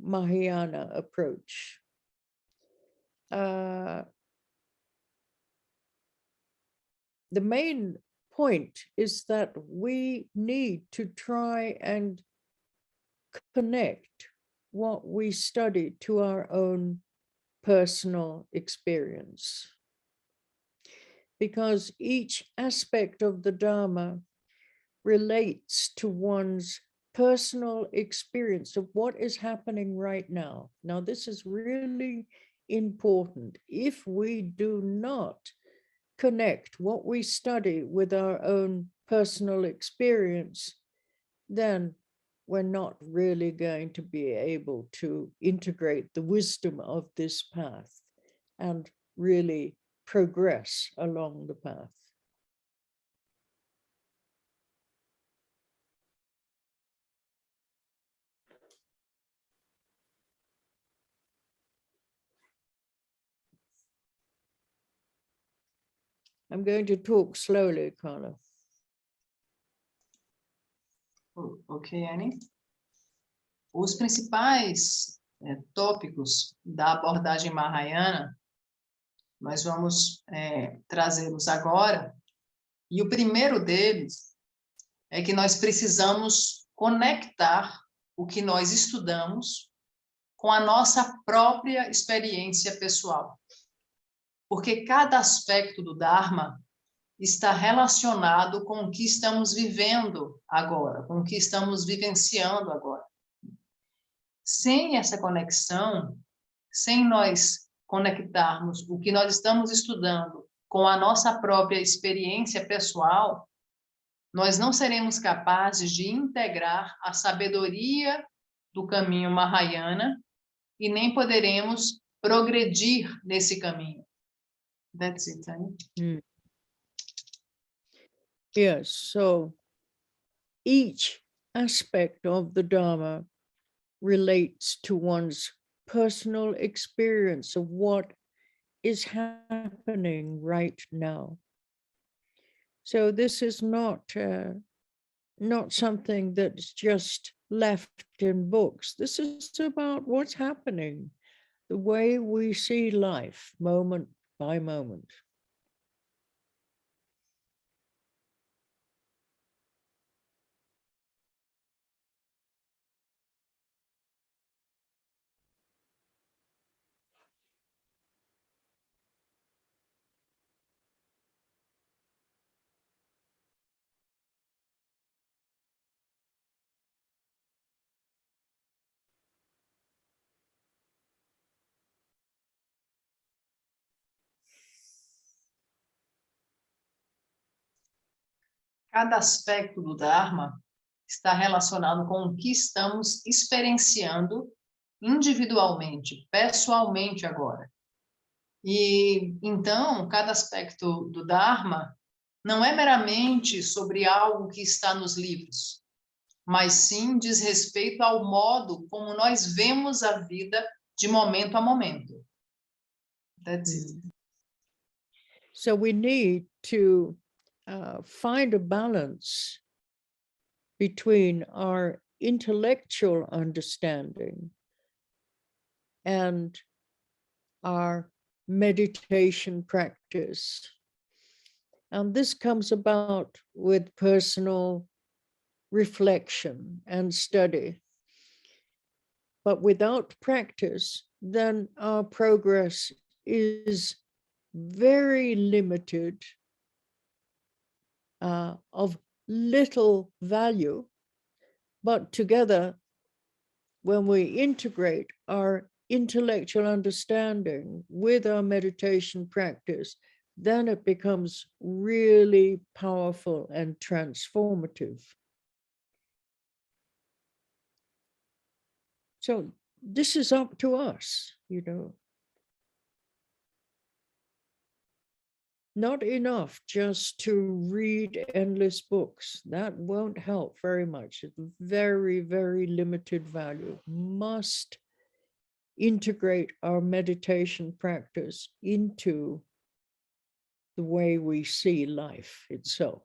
Mahayana approach. The main point is that we need to try and connect what we study to our own personal experience. Because each aspect of the Dharma relates to one's personal experience of what is happening right now. Now, this is really important. If we do not connect what we study with our own personal experience, then we're not really going to be able to integrate the wisdom of this path and really progress along the path. I'm going to talk slowly, Carla. Ok, Annie. Os principais tópicos da abordagem Mahayana, nós vamos trazê-los agora. E o primeiro deles é que nós precisamos conectar o que nós estudamos com a nossa própria experiência pessoal. Porque cada aspecto do Dharma está relacionado com o que estamos vivendo agora, com o que estamos vivenciando agora. Sem essa conexão, sem nós conectarmos o que nós estamos estudando com a nossa própria experiência pessoal, nós não seremos capazes de integrar a sabedoria do caminho Mahayana e nem poderemos progredir nesse caminho. That's it, Annie. Yes, so each aspect of the Dharma relates to one's personal experience of what is happening right now. So this is not something that's just left in books. This is about what's happening, the way we see life, moment by moment. Cada aspecto do Dharma está relacionado com o que estamos experienciando individualmente, pessoalmente agora. E, então, cada aspecto do Dharma não é meramente sobre algo que está nos livros, mas sim diz respeito ao modo como nós vemos a vida de momento a momento. That's it. So we need to find a balance between our intellectual understanding and our meditation practice. And this comes about with personal reflection and study. But without practice, then our progress is very limited, of little value. But together, when we integrate our intellectual understanding with our meditation practice, then it becomes really powerful and transformative. So this is up to us, Not enough just to read endless books. That won't help very much. It's very, very limited value. Must integrate our meditation practice into the way we see life itself.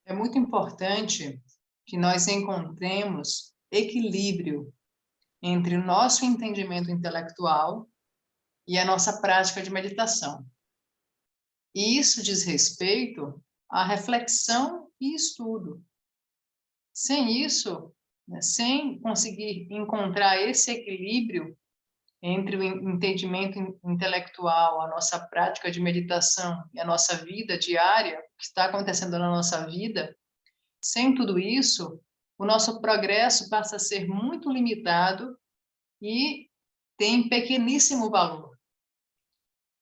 é muito importante que nós encontremos equilíbrio entre o nosso entendimento intelectual e a nossa prática de meditação. E isso diz respeito à reflexão e estudo. Sem isso, né, sem conseguir encontrar esse equilíbrio entre o entendimento intelectual, a nossa prática de meditação e a nossa vida diária, o que está acontecendo na nossa vida, sem tudo isso, o nosso progresso passa a ser muito limitado e tem pequeníssimo valor.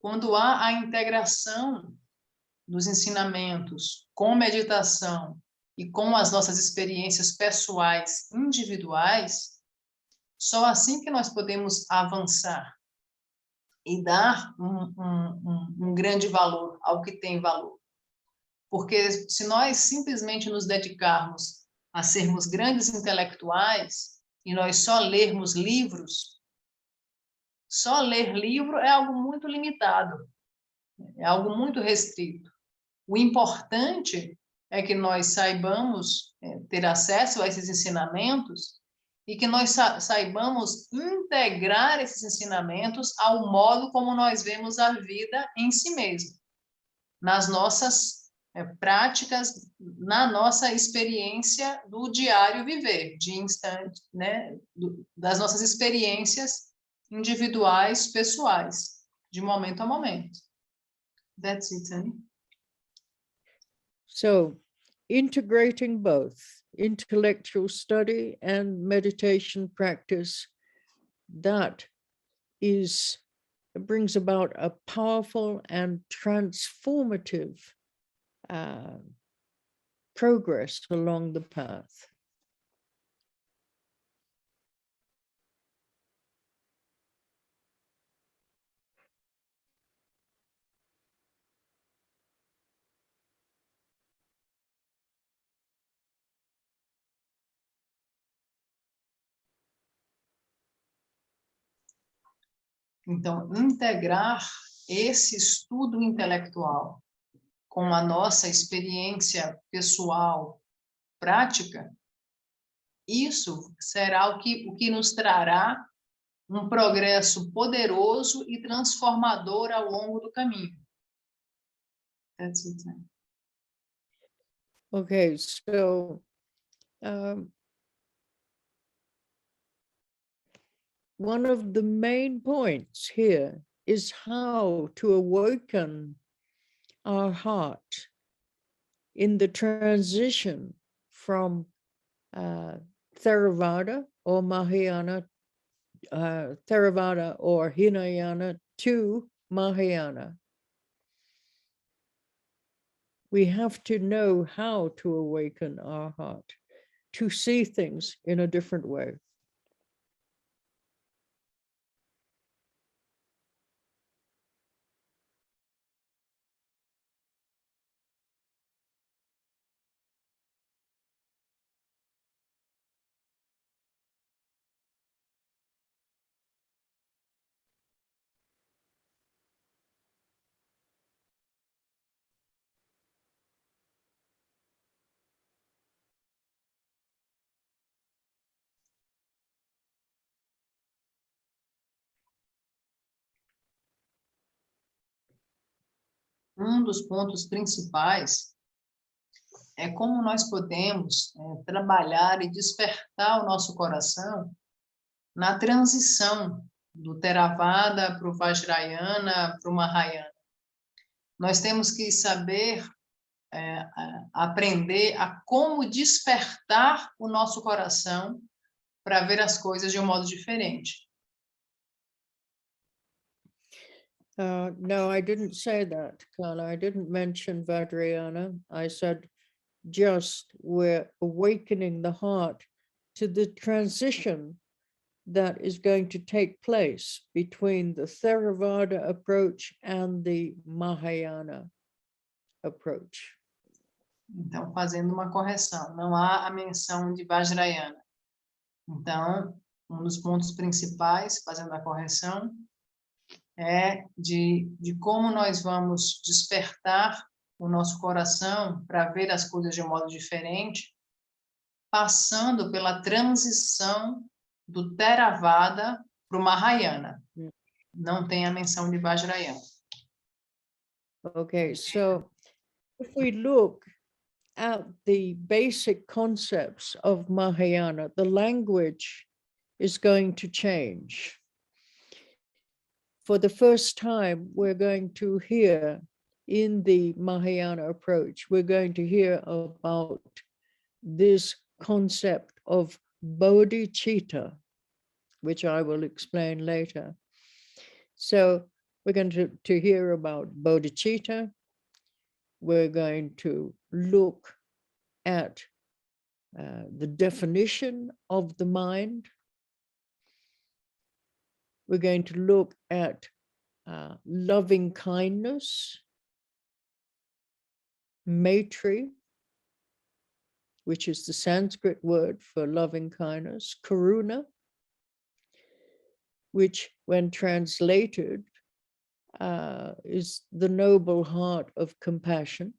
Quando há a integração dos ensinamentos com meditação e com as nossas experiências pessoais, individuais, só assim que nós podemos avançar e dar um grande valor ao que tem valor. Porque se nós simplesmente nos dedicarmos a sermos grandes intelectuais e nós só lermos livros, só ler livro é algo muito limitado, é algo muito restrito. O importante é que nós saibamos ter acesso a esses ensinamentos e que nós saibamos integrar esses ensinamentos ao modo como nós vemos a vida em si mesmo, nas nossas práticas, na nossa experiência do diário viver, de instante, né, das nossas experiências individuais, pessoais, de momento a momento. That's it, Annie. So, integrating both intellectual study and meditation practice, that brings about a powerful and transformative progress along the path. Então, integrar esse estudo intelectual com a nossa experiência pessoal, prática, isso será o que nos trará um progresso poderoso e transformador ao longo do caminho. That's it. Okay, so one of the main points here is how to awaken our heart in the transition from Theravada or Mahayana, Theravada or Hinayana to Mahayana. We have to know how to awaken our heart, to see things in a different way. Dos pontos principais é como nós podemos trabalhar e despertar o nosso coração na transição do Theravada para o Vajrayana, para o Mahayana. Nós temos que saber aprender a como despertar o nosso coração para ver as coisas de um modo diferente. No, I didn't say that, Carla. I didn't mention Vajrayana. I said just we're awakening the heart to the transition that is going to take place between the Theravada approach and the Mahayana approach. Então, fazendo uma correção, não há a menção de Vajrayana. Então, dos pontos principais, fazendo a correção, é de como nós vamos despertar o nosso coração para ver as coisas de um modo diferente, passando pela transição do Theravada para o Mahayana. Não tem a menção de Vajrayana. Okay, so if we look at the basic concepts of Mahayana, the language is going to change. For the first time, we're going to hear in the Mahayana approach, we're going to hear about this concept of bodhicitta, which I will explain later. So we're going to hear about bodhicitta. We're going to look at the definition of the mind. We're going to look at loving kindness, maitri, which is the Sanskrit word for loving kindness, karuna, which when translated is the noble heart of compassion,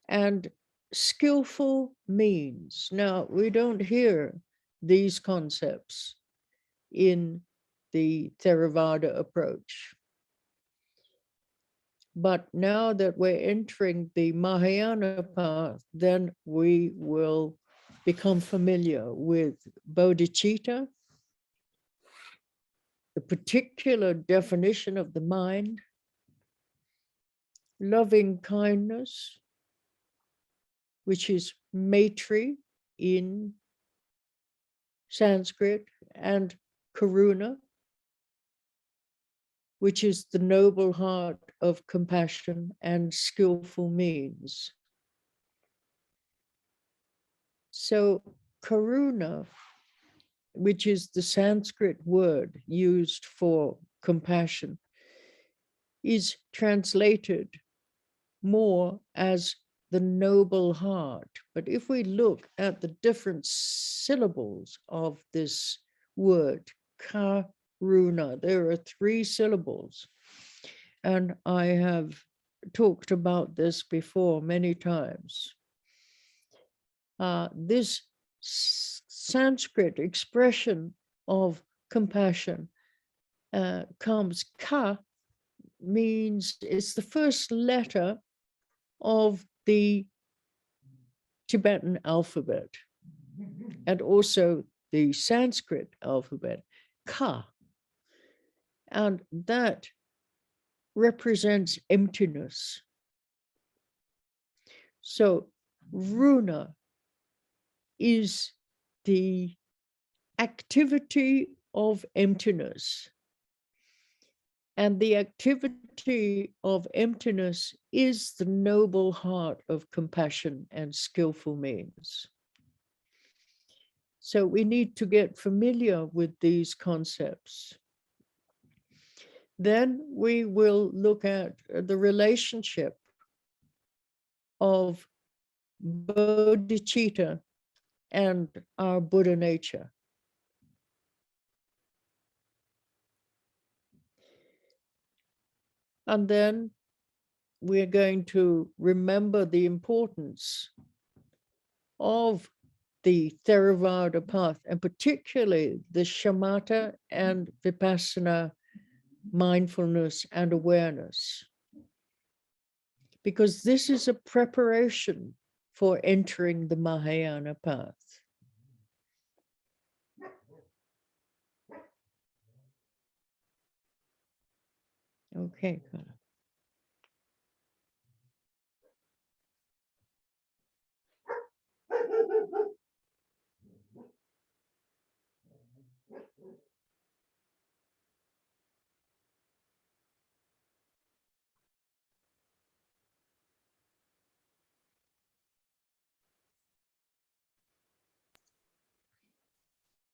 and skillful means. Now, we don't hear these concepts in the Theravada approach. But now that we're entering the Mahayana path, then we will become familiar with bodhicitta, the particular definition of the mind, loving kindness, which is maitri in Sanskrit, and karuna, which is the noble heart of compassion, and skillful means. So karuna, which is the Sanskrit word used for compassion, is translated more as the noble heart. But if we look at the different syllables of this word, karuna, there are 3 syllables. And I have talked about this before many times. This Sanskrit expression of compassion comes, ka means it's the first letter of the Tibetan alphabet and also the Sanskrit alphabet, ka. And that represents emptiness. So runa is the activity of emptiness. And the activity of emptiness is the noble heart of compassion and skillful means. So we need to get familiar with these concepts. Then we will look at the relationship of bodhicitta and our Buddha nature. And then we're going to remember the importance of the Theravada path, and particularly the shamatha and vipassana mindfulness and awareness, because this is a preparation for entering the Mahayana path. Okay, Carla.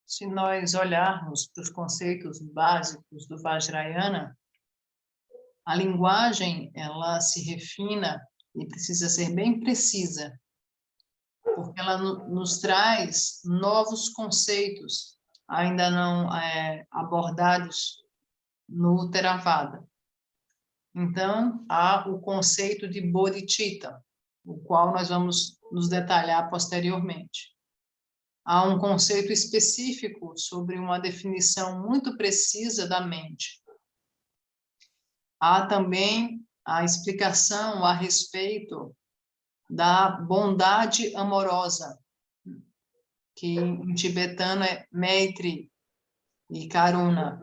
Se nós olharmos para os conceitos básicos do Vajrayana, a linguagem ela se refina e precisa ser bem precisa, porque ela nos traz novos conceitos ainda não abordados no Theravada. Então, há o conceito de bodhicitta, o qual nós vamos nos detalhar posteriormente. Há um conceito específico sobre uma definição muito precisa da mente. Há também a explicação a respeito da bondade amorosa, que em tibetano é Maitri e Karuna,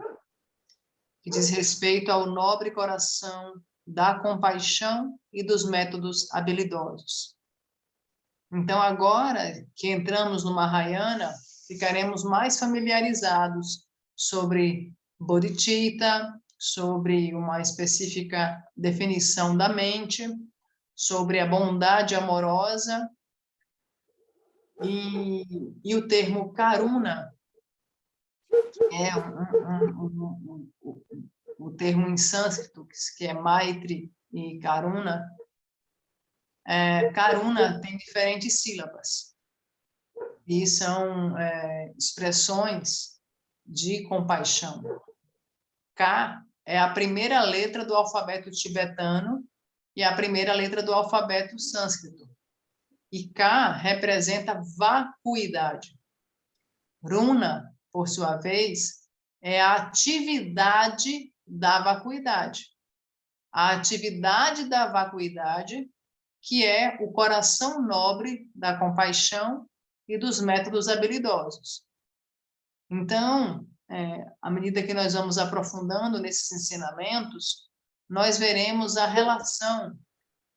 que diz respeito ao nobre coração da compaixão e dos métodos habilidosos. Então, agora que entramos no Mahayana, ficaremos mais familiarizados sobre bodhicitta, sobre uma específica definição da mente, sobre a bondade amorosa e o termo karuna, é o termo em sânscrito, que é Maitri e Karuna. Karuna tem diferentes sílabas e são expressões de compaixão. K é a primeira letra do alfabeto tibetano e a primeira letra do alfabeto sânscrito. E K representa vacuidade. Runa, por sua vez, é a atividade da vacuidade. A atividade da vacuidade, que é o coração nobre da compaixão e dos métodos habilidosos. Então, à medida que nós vamos aprofundando nesses ensinamentos, nós veremos a relação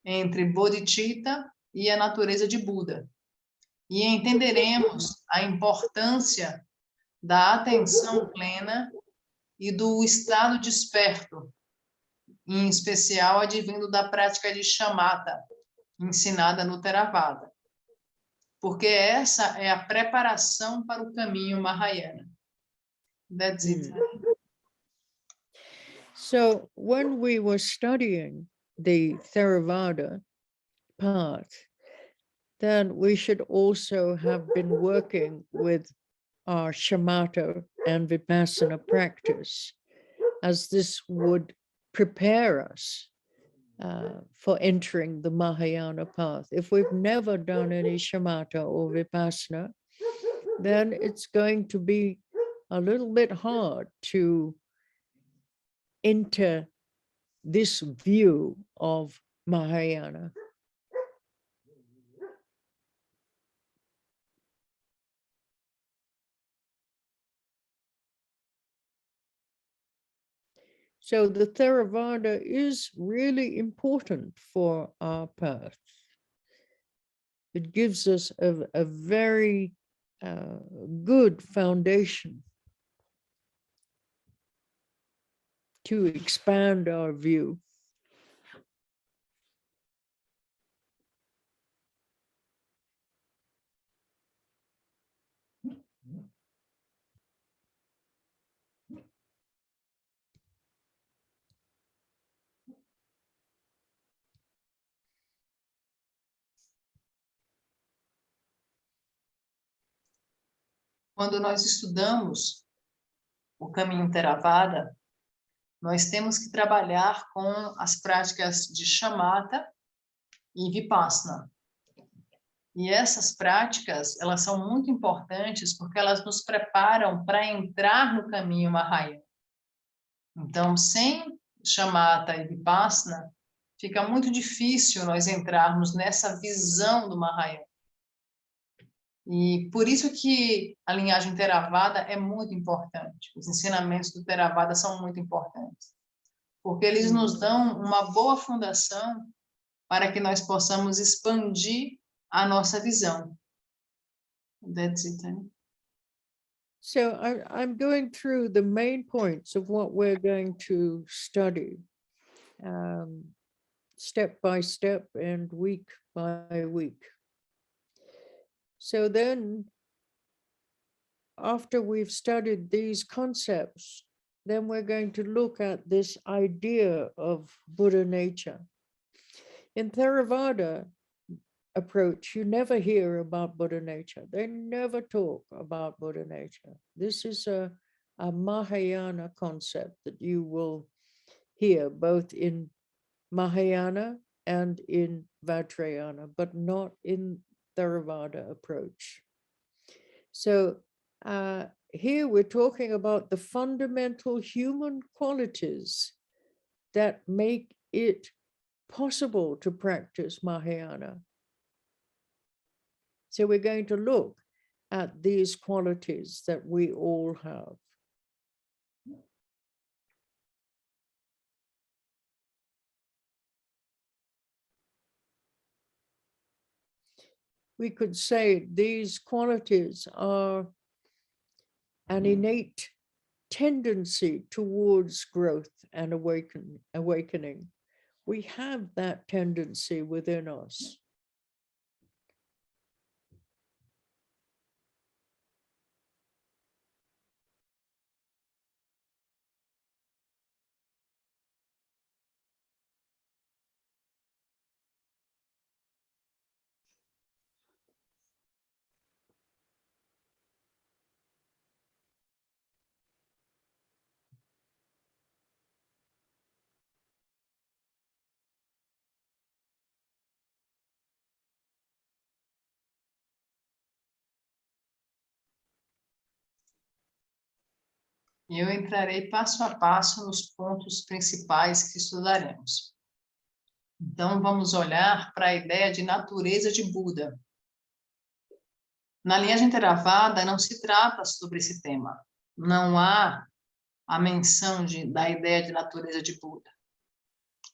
entre bodhicitta e a natureza de Buda. E entenderemos a importância da atenção plena e do estado desperto, em especial advindo da prática de shamatha, ensinada no Theravada. Porque essa é a preparação para o caminho Mahayana. That's it. So when we were studying the Theravada path, then we should also have been working with our shamatha and vipassana practice, as this would prepare us for entering the Mahayana path. If we've never done any shamatha or vipassana, then it's going to be a little bit hard to enter this view of Mahayana. So the Theravada is really important for our path. It gives us a very good foundation to expand our view. Quando nós estudamos o caminho Theravada, nós temos que trabalhar com as práticas de shamatha e vipassana. E essas práticas, elas são muito importantes porque elas nos preparam para entrar no caminho Mahayana. Então, sem shamatha e vipassana, fica muito difícil nós entrarmos nessa visão do Mahayana. E por isso que a linhagem Theravada é muito importante. Os ensinamentos do Theravada são muito importantes. Porque eles nos dão uma boa fundação para que nós possamos expandir a nossa visão. That's it, Annie. So I'm going through the main points of what we're going to study, step by step and week by week. So then, after we've studied these concepts, then we're going to look at this idea of Buddha nature. In Theravada approach, you never hear about Buddha nature. They never talk about Buddha nature. This is a Mahayana concept that you will hear both in Mahayana and in Vajrayana, but not in Theravada approach. So here we're talking about the fundamental human qualities that make it possible to practice Mahayana. So we're going to look at these qualities that we all have. We could say these qualities are an innate tendency towards growth and awakening. We have that tendency within us. Eu entrarei passo a passo nos pontos principais que estudaremos. Então, vamos olhar para a ideia de natureza de Buda. Na linhagem Theravada, não se trata sobre esse tema. Não há a menção da ideia de natureza de Buda.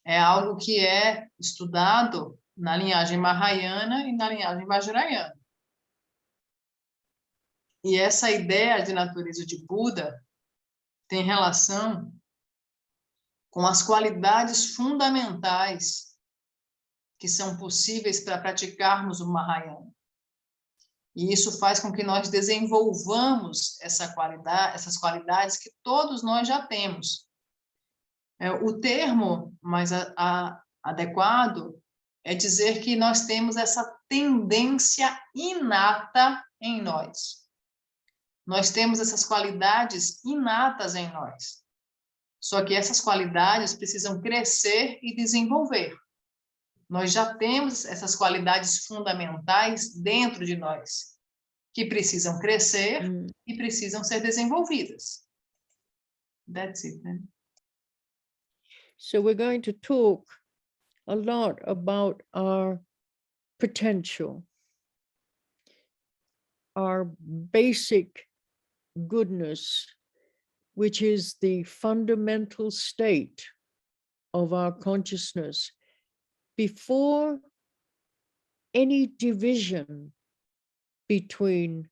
É algo que é estudado na linhagem Mahayana e na linhagem Vajrayana. E essa ideia de natureza de Buda tem relação com as qualidades fundamentais que são possíveis para praticarmos o Mahayana. E isso faz com que nós desenvolvamos essas qualidades que todos nós já temos. O termo mais adequado é dizer que nós temos essa tendência inata em nós. Nós temos essas qualidades inatas em nós. Só que essas qualidades precisam crescer e desenvolver. Nós já temos essas qualidades fundamentais dentro de nós, que precisam crescer e precisam ser desenvolvidas. That's it, né? So we're going to talk a lot about our potential, our basic goodness, which is the fundamental state of our consciousness before any division between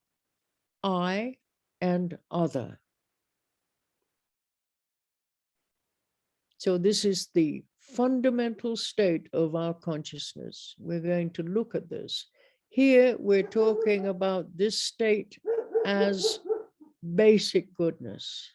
I and other. So this is the fundamental state of our consciousness. We're going to look at this. Here we're talking about this state as basic goodness.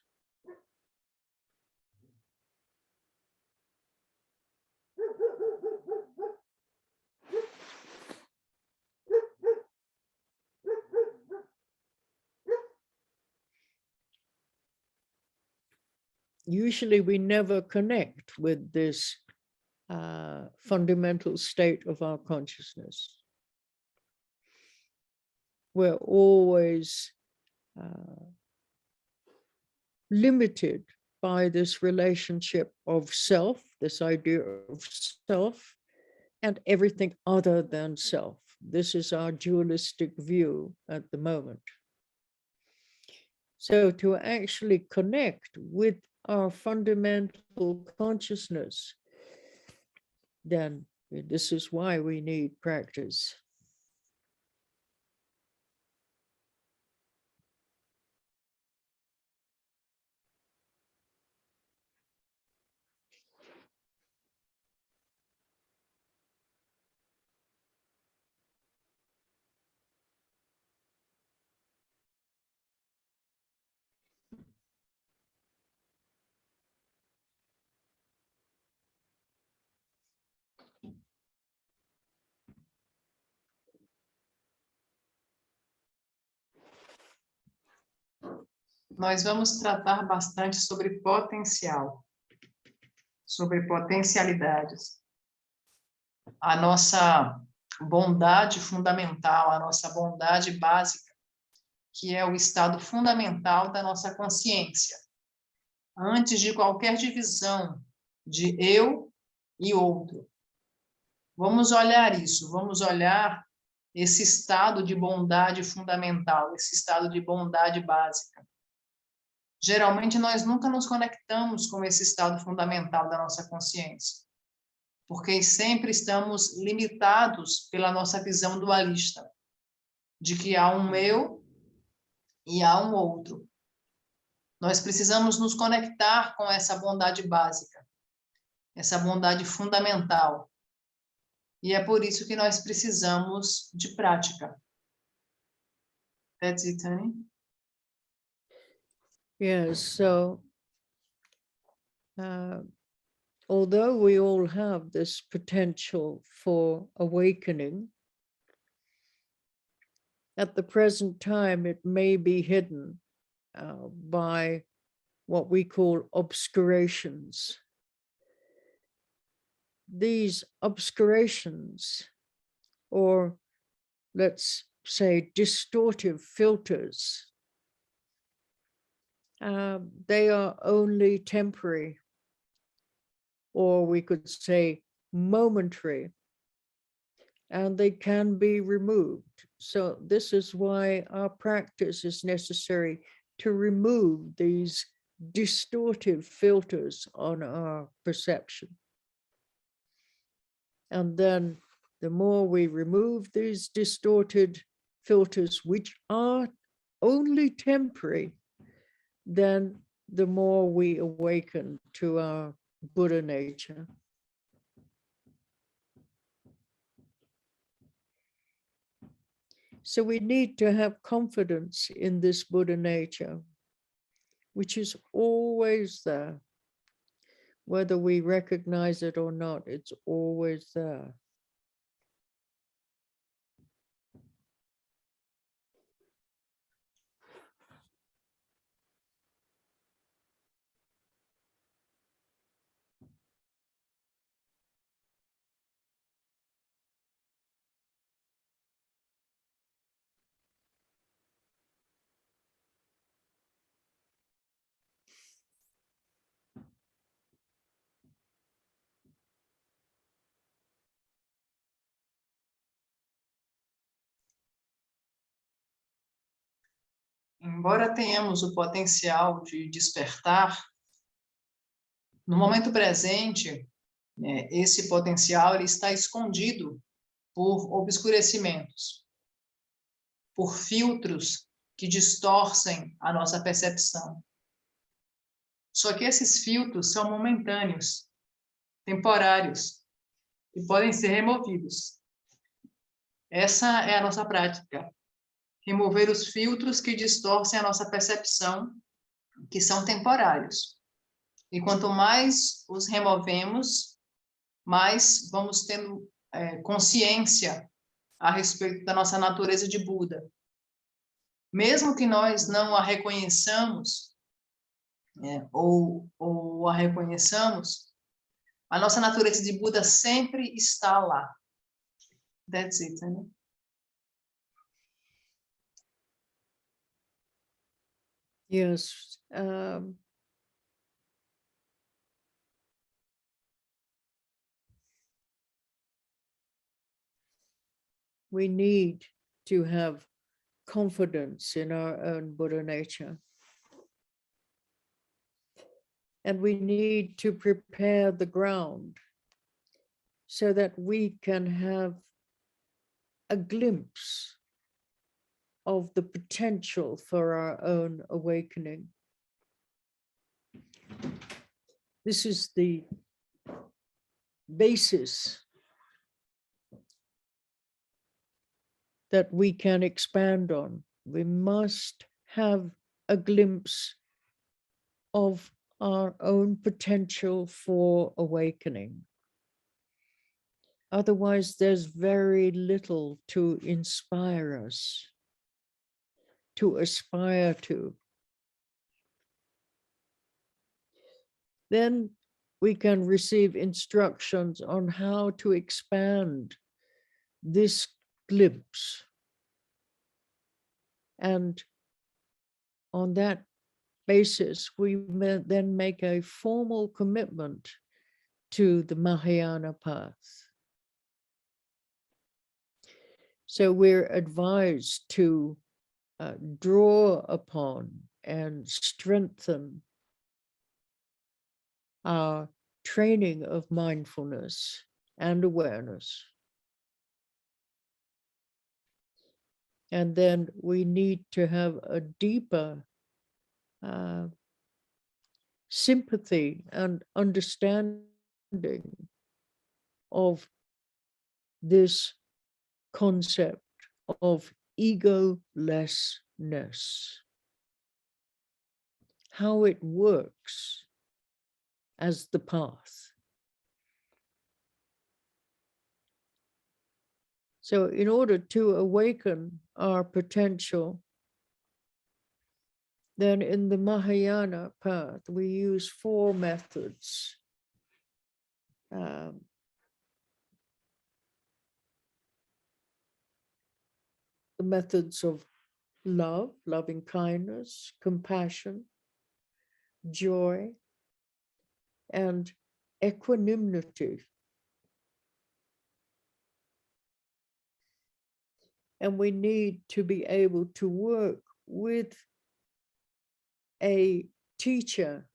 Usually we never connect with this fundamental state of our consciousness. We're always limited by this relationship of self, this idea of self, and everything other than self. This is our dualistic view at the moment. So to actually connect with our fundamental consciousness, then this is why we need practice. Nós vamos tratar bastante sobre potencial, sobre potencialidades. a nossa bondade fundamental, a nossa bondade básica, que é o estado fundamental da nossa consciência, antes de qualquer divisão de eu e outro. Vamos olhar isso, vamos olhar esse estado de bondade fundamental, esse estado de bondade básica. Geralmente, nós nunca nos conectamos com esse estado fundamental da nossa consciência, porque sempre estamos limitados pela nossa visão dualista, de que há um eu e há um outro. Nós precisamos nos conectar com essa bondade básica, essa bondade fundamental. E é por isso que nós precisamos de prática. That's it, Tani? Yes, so although we all have this potential for awakening, at the present time it may be hidden by what we call obscurations. These obscurations, or let's say distortive filters, they are only temporary, or we could say momentary, and they can be removed. So this is why our practice is necessary, to remove these distortive filters on our perception. And then the more we remove these distorted filters, which are only temporary, then the more we awaken to our Buddha nature. So we need to have confidence in this Buddha nature, which is always there. Whether we recognize it or not, it's always there. Embora tenhamos o potencial de despertar, no momento presente, esse potencial ele está escondido por obscurecimentos, por filtros que distorcem a nossa percepção. Só que esses filtros são momentâneos, temporários, e podem ser removidos. Essa é a nossa prática. Remover os filtros que distorcem a nossa percepção, que são temporários. E quanto mais os removemos, mais vamos tendo consciência a respeito da nossa natureza de Buda. Mesmo que nós não a reconheçamos, ou a reconheçamos, a nossa natureza de Buda sempre está lá. That's it, né? Yes. We need to have confidence in our own Buddha nature. And we need to prepare the ground so that we can have a glimpse of the potential for our own awakening. This is the basis that we can expand on. We must have a glimpse of our own potential for awakening. Otherwise, there's very little to inspire us, to aspire to. Then we can receive instructions on how to expand this glimpse. And on that basis, we then make a formal commitment to the Mahayana path. So we're advised to draw upon and strengthen our training of mindfulness and awareness. And then we need to have a deeper sympathy and understanding of this concept of egolessness, how it works as the path. So in order to awaken our potential, then in the Mahayana path, we use 4 methods. The methods of love, loving kindness, compassion, joy, and equanimity. And we need to be able to work with a teacher,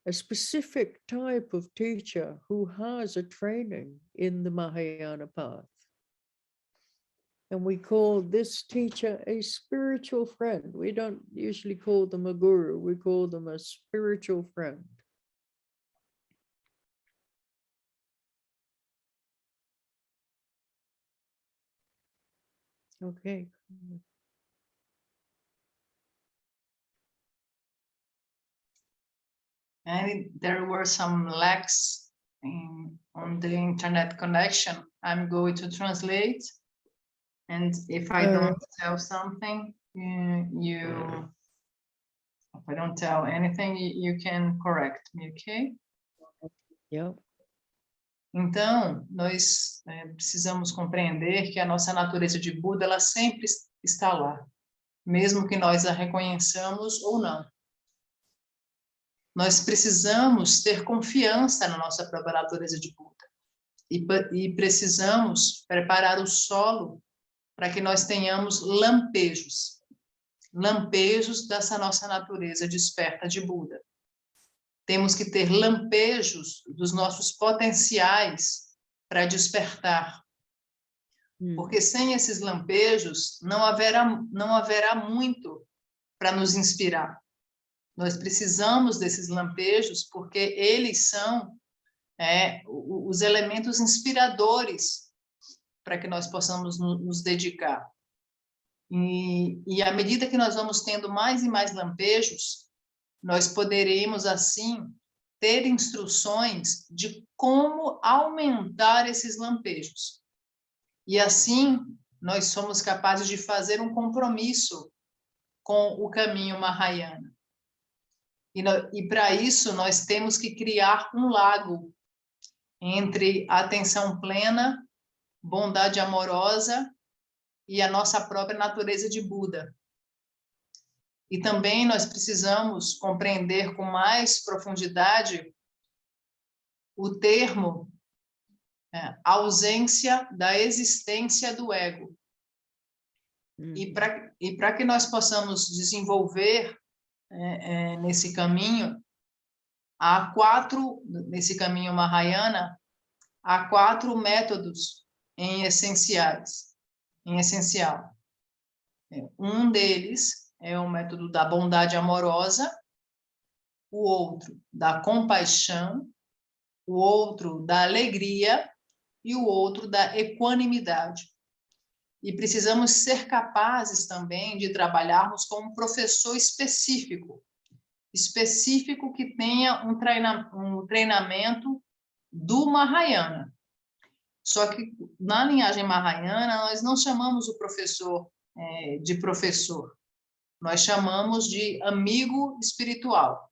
a specific type of teacher who has a training in the Mahayana path. And we call this teacher a spiritual friend. We don't usually call them a guru, we call them a spiritual friend. Okay. And there were some lags on the internet connection. I'm going to translate. And if I don't tell something, if I don't tell anything, you can correct me, okay? Yeah. Então, nós precisamos compreender que a nossa natureza de Buda, ela sempre está lá, mesmo que nós a reconheçamos ou não. Nós precisamos ter confiança na nossa própria natureza de Buda. E precisamos preparar o solo para que nós tenhamos lampejos dessa nossa natureza desperta de Buda. Temos que ter lampejos dos nossos potenciais para despertar. Porque sem esses lampejos, não haverá muito para nos inspirar. Nós precisamos desses lampejos porque eles são os elementos inspiradores para que nós possamos nos dedicar. E à medida que nós vamos tendo mais e mais lampejos, nós poderemos, assim, ter instruções de como aumentar esses lampejos. E, assim, nós somos capazes de fazer um compromisso com o caminho Mahayana. E para isso, nós temos que criar um lago entre a atenção plena, bondade amorosa e a nossa própria natureza de Buda. E também nós precisamos compreender com mais profundidade o termo ausência da existência do ego. E para que nós possamos desenvolver nesse caminho, nesse caminho Mahayana, há 4 métodos em essencial. Um deles é o método da bondade amorosa, o outro da compaixão, o outro da alegria e o outro da equanimidade. E precisamos ser capazes também de trabalharmos com um professor específico que tenha um treinamento do Mahayana. Só que na linhagem Mahayana, nós não chamamos o professor de professor. Nós chamamos de amigo espiritual.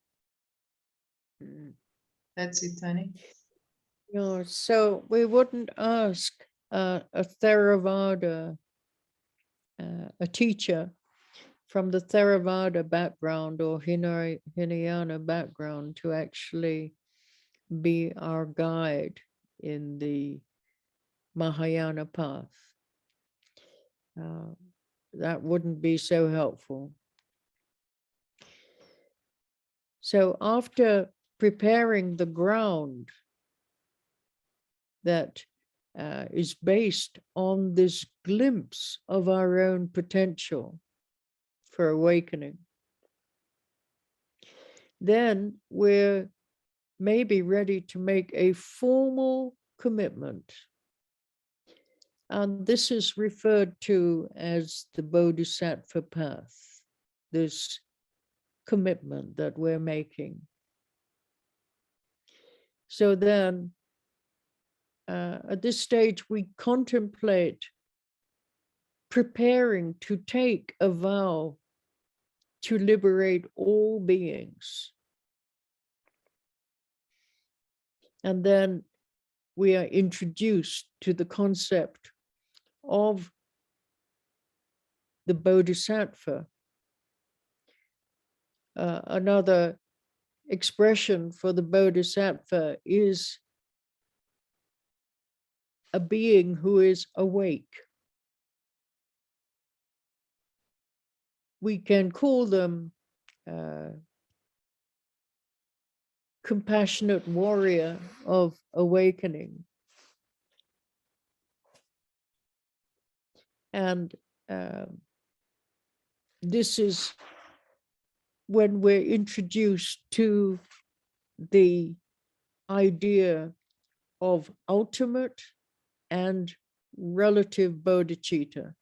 That's it, honey. So we wouldn't ask a Theravada, a teacher from the Theravada background or Hinayana background to actually be our guide in the Mahayana path. That wouldn't be so helpful. So after preparing the ground that is based on this glimpse of our own potential for awakening, then we're maybe ready to make a formal commitment. And this is referred to as the Bodhisattva Path, this commitment that we're making. So then, at this stage, we contemplate preparing to take a vow to liberate all beings. And then we are introduced to the concept of the Bodhisattva. Another expression for the Bodhisattva is a being who is awake. We can call them compassionate warrior of awakening. And this is when we're introduced to the idea of ultimate and relative bodhicitta,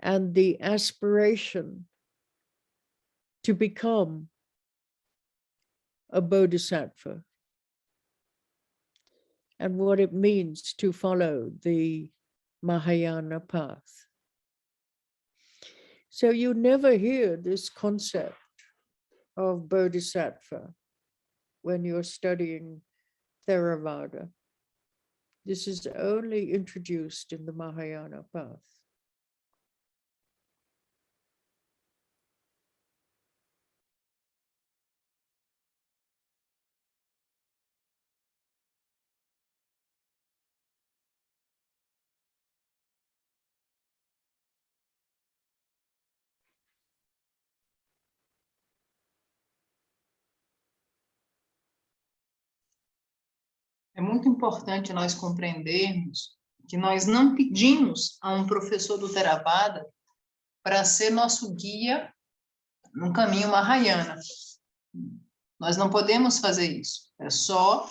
and the aspiration to become a bodhisattva, and what it means to follow the Mahayana path. So you never hear this concept of bodhisattva when you're studying Theravada. This is only introduced in the Mahayana path. É muito importante nós compreendermos que nós não pedimos a um professor do Theravada para ser nosso guia no caminho Mahayana. Nós não podemos fazer isso. É só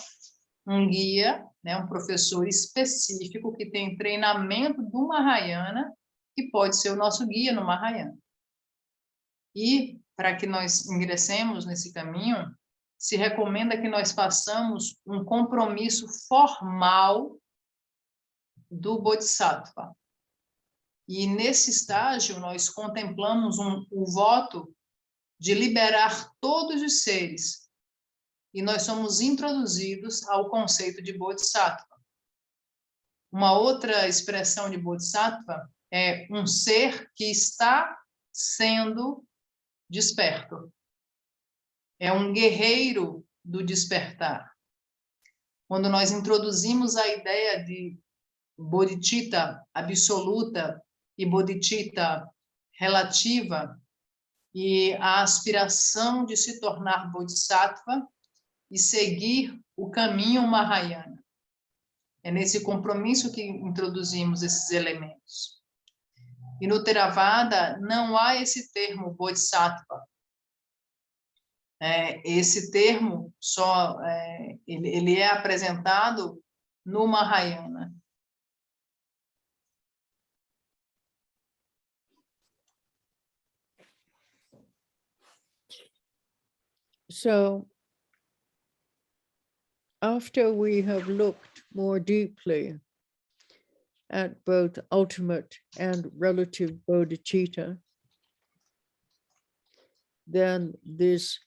um guia, né, um professor específico que tem treinamento do Mahayana que pode ser o nosso guia no Mahayana. E para que nós ingressemos nesse caminho, se recomenda que nós façamos um compromisso formal do Bodhisattva. E nesse estágio nós contemplamos o voto de liberar todos os seres. E nós somos introduzidos ao conceito de Bodhisattva. Uma outra expressão de Bodhisattva é um ser que está sendo desperto. É um guerreiro do despertar. Quando nós introduzimos a ideia de bodhicitta absoluta e bodhicitta relativa e a aspiração de se tornar bodhisattva e seguir o caminho Mahayana. É nesse compromisso que introduzimos esses elementos. E no Theravada não há esse termo bodhisattva. Esse termo só ele é apresentado no Mahayana. So after we have looked more deeply at both ultimate and relative bodhicitta, then this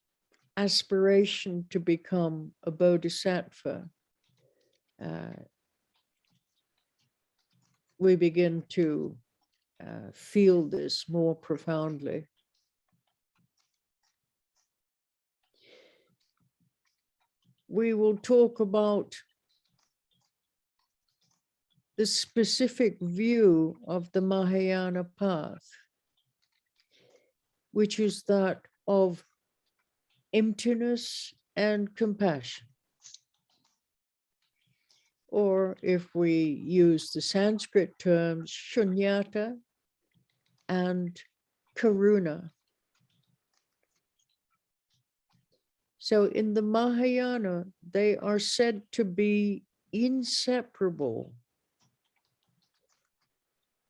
aspiration to become a bodhisattva, we begin to feel this more profoundly. We will talk about the specific view of the Mahayana path, which is that of emptiness and compassion. Or if we use the Sanskrit terms, shunyata and karuna. So in the Mahayana, they are said to be inseparable: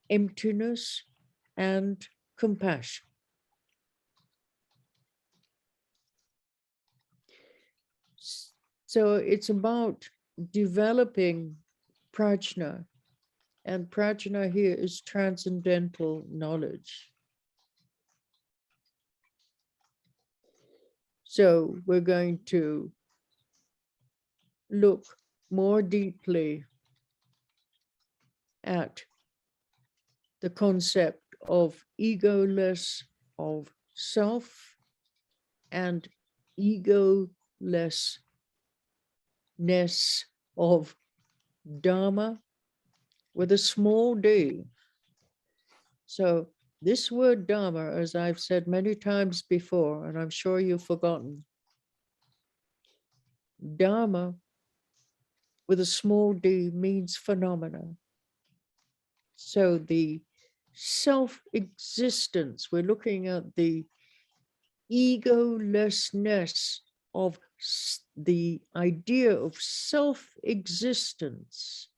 emptiness and compassion. So it's about developing prajna, and prajna here is transcendental knowledge. So we're going to look more deeply at the concept of egoless of self and egolessness of Dharma with a small d. So this word Dharma, as I've said many times before, and I'm sure you've forgotten, Dharma with a small d means phenomena. So the self-existence, we're looking at the egolessness of the idea of self-existence,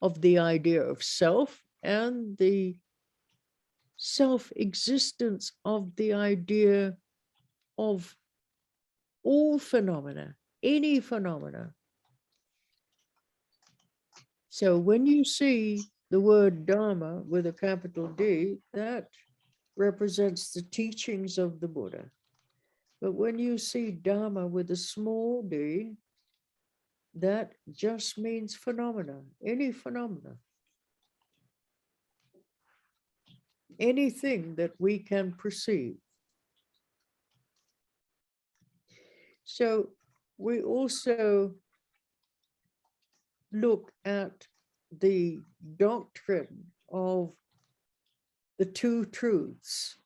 of the idea of self, and the self-existence of the idea of all phenomena, any phenomena. So when you see the word Dharma with a capital D, that represents the teachings of the Buddha. But when you see Dharma with a small d, that just means phenomena, any phenomena. Anything that we can perceive. So we also look at the doctrine of the two truths.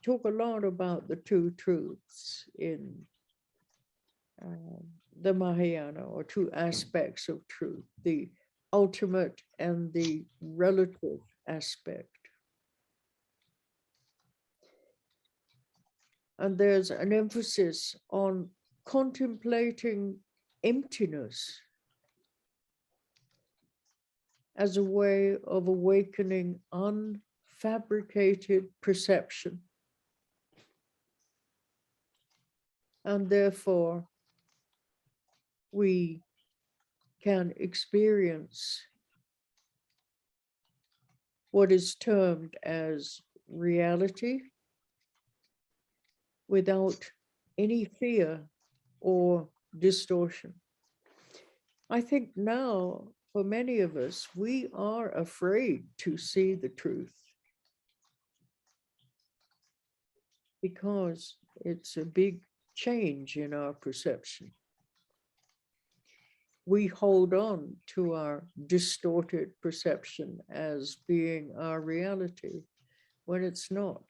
Talk a lot about the two truths in the Mahayana, or two aspects of truth, the ultimate and the relative aspect. And there's an emphasis on contemplating emptiness as a way of awakening unfabricated perception. And therefore, we can experience what is termed as reality without any fear or distortion. I think now, for many of us, we are afraid to see the truth because it's a big change in our perception. We hold on to our distorted perception as being our reality when it's not.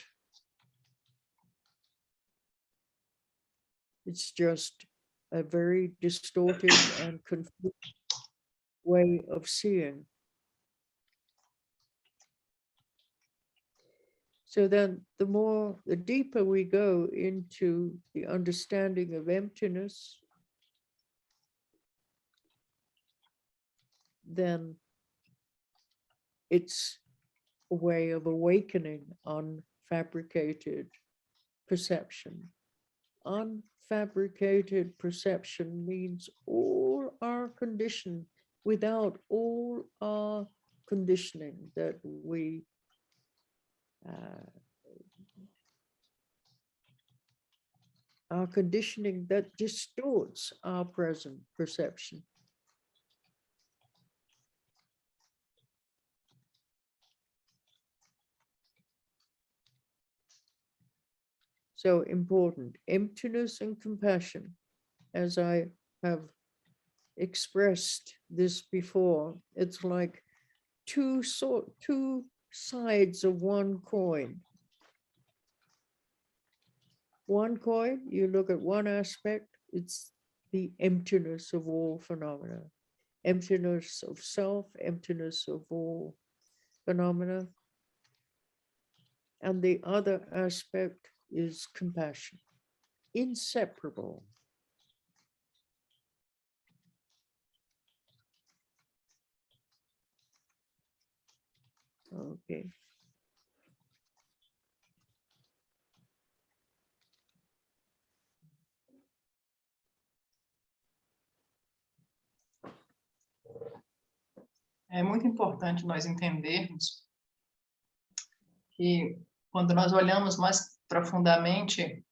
It's just a very distorted and confused way of seeing. So then the deeper we go into the understanding of emptiness, then it's a way of awakening unfabricated perception. Unfabricated perception means all our condition without all our conditioning that we our conditioning that distorts our present perception. So important, emptiness and compassion. As I have expressed this before, it's like two sides of one coin. One coin, you look at one aspect, it's the emptiness of all phenomena, emptiness of self, emptiness of all phenomena. And the other aspect is compassion, inseparable. Okay. É muito importante nós entendermos que, quando nós olhamos mais profundamente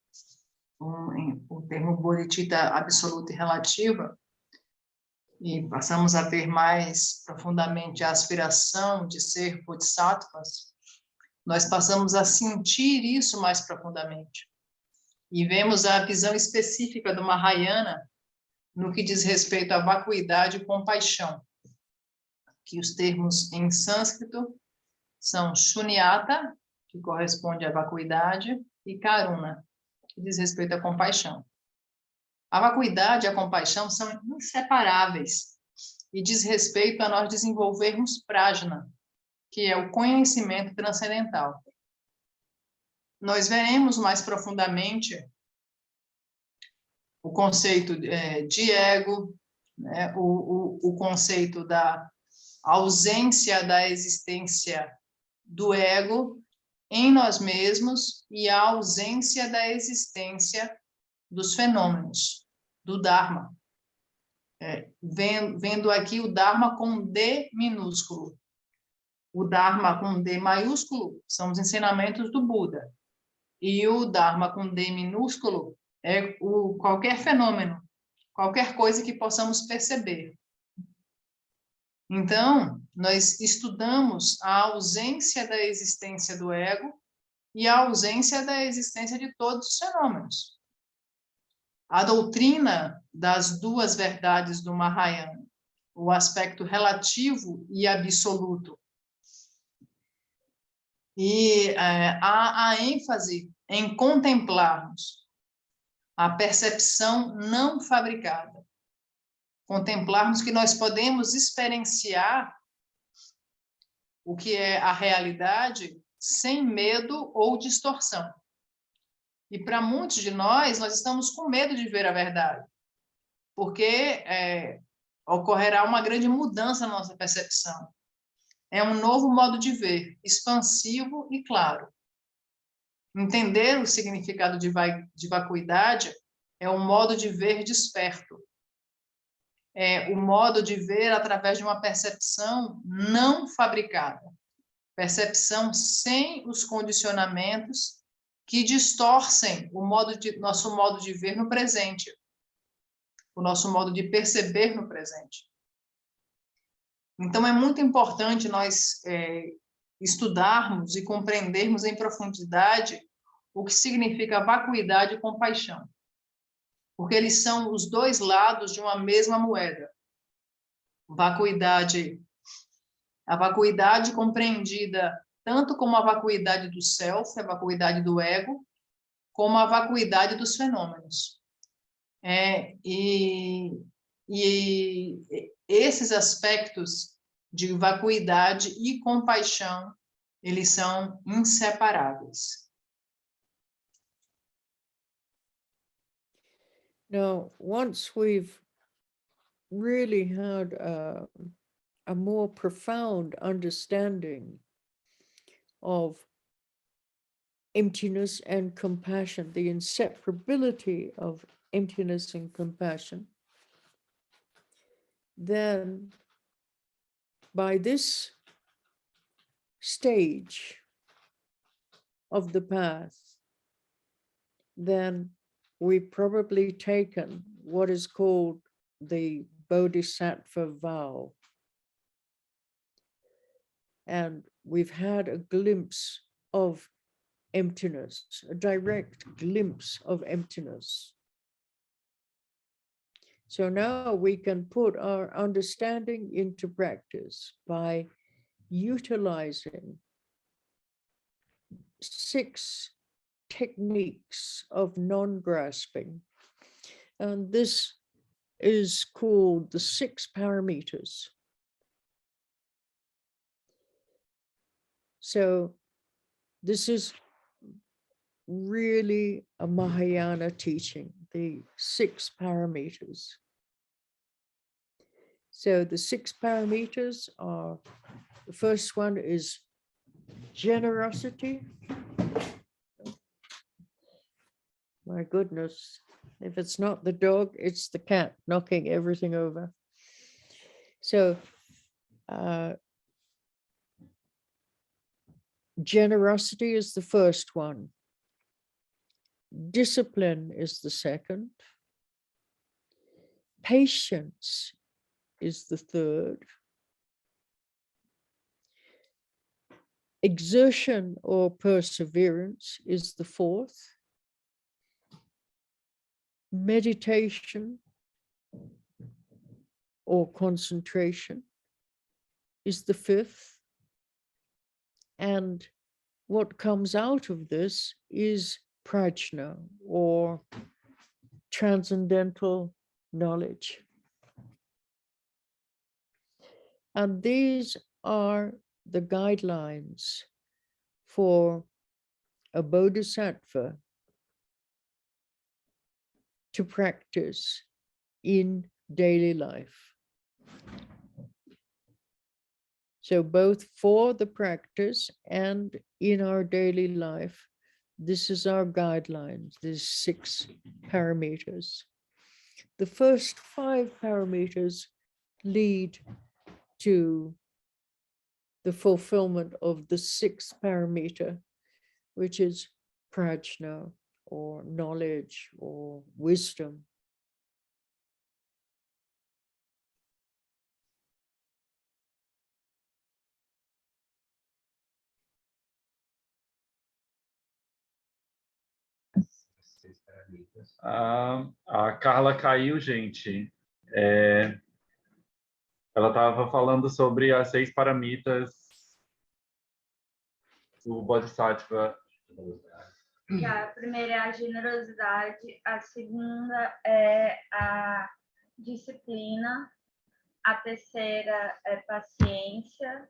o termo bodhicitta absoluta e relativa, e passamos a ver mais profundamente a aspiração de ser bodhisattvas, nós passamos a sentir isso mais profundamente. E vemos a visão específica do Mahayana no que diz respeito à vacuidade e compaixão, que os termos em sânscrito são shunyata, que corresponde à vacuidade, e karuna, que diz respeito à compaixão. A vacuidade e a compaixão são inseparáveis e diz respeito a nós desenvolvermos prajna, que é o conhecimento transcendental. Nós veremos mais profundamente o conceito de ego, né? o conceito da ausência da existência do ego em nós mesmos e a ausência da existência dos fenômenos, do Dharma. Vendo aqui o Dharma com D minúsculo. O Dharma com D maiúsculo são os ensinamentos do Buda. E o Dharma com D minúsculo é qualquer fenômeno, qualquer coisa que possamos perceber. Então, nós estudamos a ausência da existência do ego e a ausência da existência de todos os fenômenos. A doutrina das duas verdades do Mahayana, o aspecto relativo e absoluto. E há a ênfase em contemplarmos a percepção não fabricada. Contemplarmos que nós podemos experienciar o que é a realidade sem medo ou distorção. E para muitos de nós estamos com medo de ver a verdade, porque ocorrerá uma grande mudança na nossa percepção. É um novo modo de ver, expansivo e claro. Entender o significado de vacuidade é um modo de ver desperto. É o modo de ver através de uma percepção não fabricada. Percepção sem os condicionamentos que distorcem nosso modo de ver no presente, o nosso modo de perceber no presente. Então, é muito importante nós estudarmos e compreendermos em profundidade o que significa vacuidade e compaixão, porque eles são os dois lados de uma mesma moeda. A vacuidade compreendida tanto como a vacuidade do self, a vacuidade do ego, como a vacuidade dos fenômenos. E esses aspectos de vacuidade e compaixão, eles são inseparáveis. Now, once we've really had a more profound understanding of emptiness and compassion, the inseparability of emptiness and compassion, then by this stage of the path, then we've probably taken what is called the Bodhisattva vow. And we've had a glimpse of emptiness, a direct glimpse of emptiness. So now we can put our understanding into practice by utilizing 6 techniques of non-grasping. And this is called the 6 parameters. So this is really a Mahayana teaching, the 6 parameters. So the 6 parameters are, the first one is generosity. My goodness, if it's not the dog, it's the cat knocking everything over. So generosity is the first one. Discipline is the second. Patience is the third. Exertion or perseverance is the fourth. Meditation or concentration is the fifth. And what comes out of this is prajna or transcendental knowledge. And these are the guidelines for a bodhisattva to practice in daily life. So both for the practice and in our daily life, this is our guidelines, these 6 parameters. The first 5 parameters lead to the fulfillment of the 6th parameter, which is prajna, or knowledge, or wisdom. A Carla caiu, gente. Ela estava falando sobre as 6 paramitas do Bodhisattva. A primeira é a generosidade, a segunda é a disciplina, a terceira é paciência,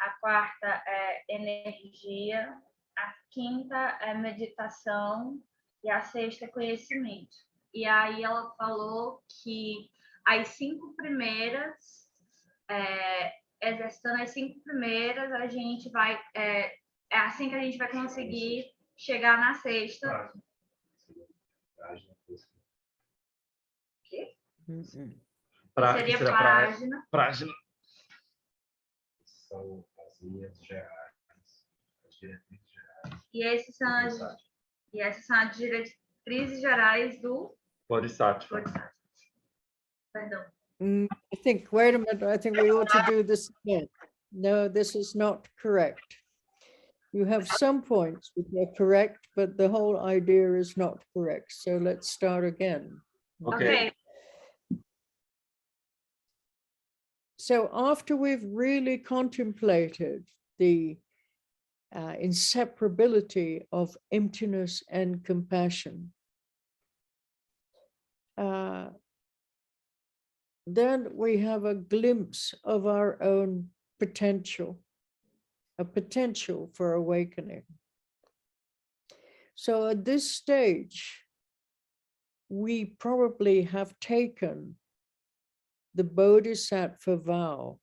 a quarta é energia, a quinta é meditação e a sexta é conhecimento. E aí ela falou que as 5 primeiras, exercitando as 5 primeiras, a gente vai, é assim que a gente vai conseguir chegar na sexta. O quê? Seria página. São as linhas gerais, as diretrizes gerais. E essas são as diretrizes gerais do Bodhisattva. Perdão. I think, wait a minute, I think we ought to do this again. No, this is not correct. You have some points which are correct, but the whole idea is not correct. So let's start again. Okay. So after we've really contemplated the inseparability of emptiness and compassion, then we have a glimpse of our own potential, a potential for awakening. So at this stage, we probably have taken the Bodhisattva vow.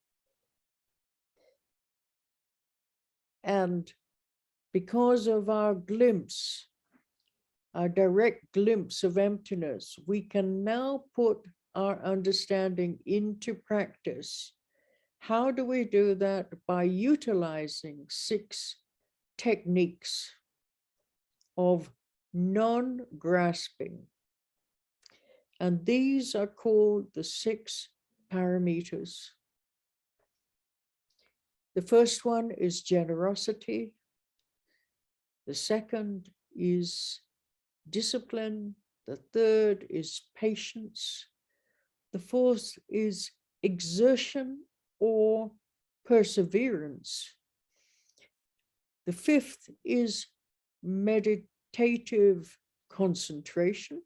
And because of our glimpse, our direct glimpse of emptiness, we can now put our understanding into practice. How do we do that? By utilizing 6 techniques of non-grasping. And these are called the 6 parameters. The first one is generosity. The second is discipline. The third is patience. The fourth is exertion or perseverance. The fifth is meditative concentration.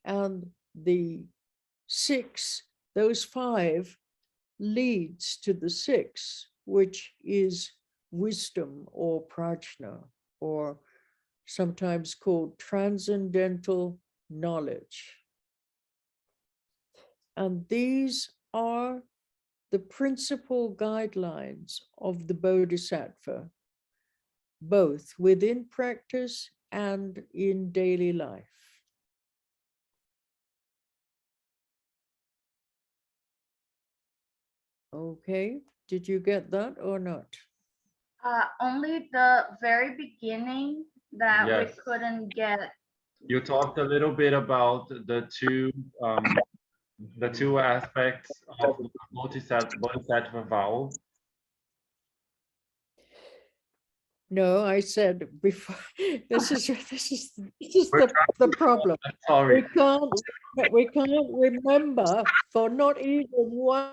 And the 6, those 5 leads to the 6, which is wisdom or prajna, or sometimes called transcendental knowledge. And these are the principal guidelines of the Bodhisattva, both within practice and in daily life. Okay, did you get that or not? Only the very beginning that Yes. we couldn't get. You talked a little bit about the two aspects of the Bodhisattva vow. No, I said before. This is the problem. Sorry. We can't remember for not even 1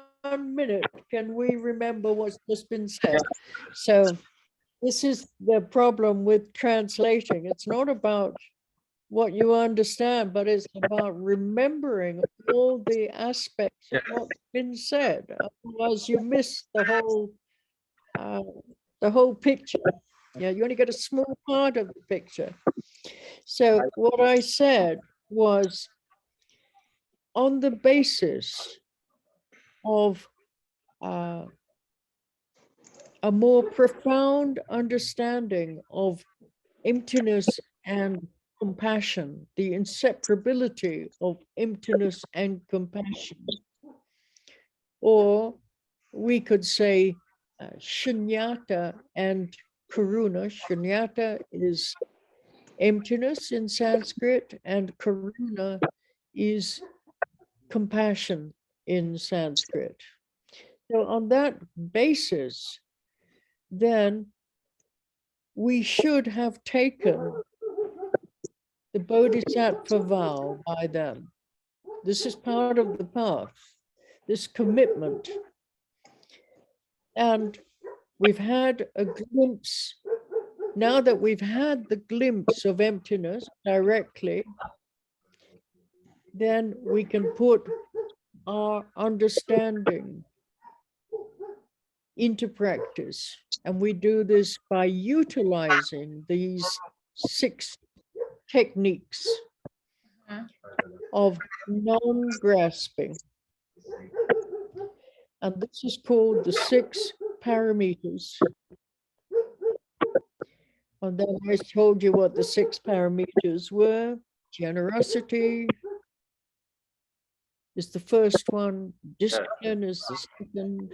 minute. Can we remember what's just been said? So this is the problem with translating. It's not about what you understand, but it's about remembering all the aspects of what's been said. Otherwise, you miss the whole picture. Yeah, you only get a small part of the picture. So what I said was, on the basis of a more profound understanding of emptiness and compassion, the inseparability of emptiness and compassion, or we could say shunyata and karuna. Shunyata is emptiness in Sanskrit, and karuna is compassion in Sanskrit. So on that basis, then we should have taken the Bodhisattva vow by them. This is part of the path, this commitment. And we've had a glimpse. Now that we've had the glimpse of emptiness directly, then we can put our understanding into practice. And we do this by utilizing these 6 techniques of non-grasping. And this is called the 6 parameters. And then I told you what the 6 parameters were. Generosity is the first one. Discipline is the second.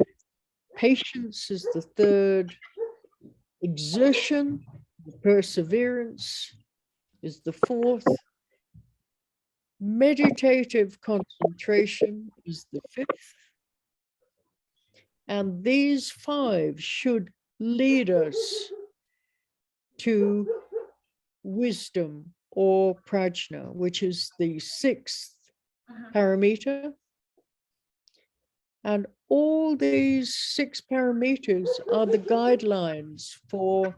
Patience is the third. Exertion, perseverance is the fourth. Meditative concentration is the 5th. And these 5 should lead us to wisdom or prajna, which is the 6th parameter. And all these 6 parameters are the guidelines for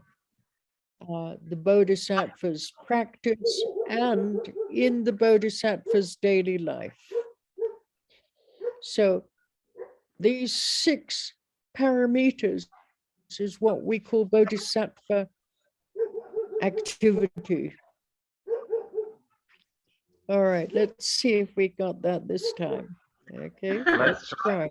the Bodhisattva's practice and in the Bodhisattva's daily life. So these 6 parameters is what we call Bodhisattva activity. All right, let's see if we got that this time. Okay, let's try.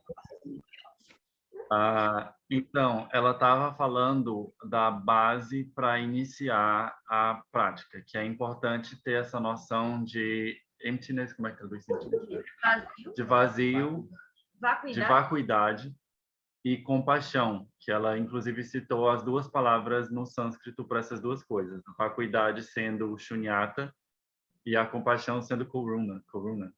Então, ela estava falando da base para iniciar a prática, que é importante ter essa noção de emptiness, como é que traduz emptiness? Vazio. De vazio, de vacuidade, e compaixão, que ela inclusive citou as duas palavras no sânscrito para essas duas coisas, a vacuidade sendo shunyata e a compaixão sendo karuna.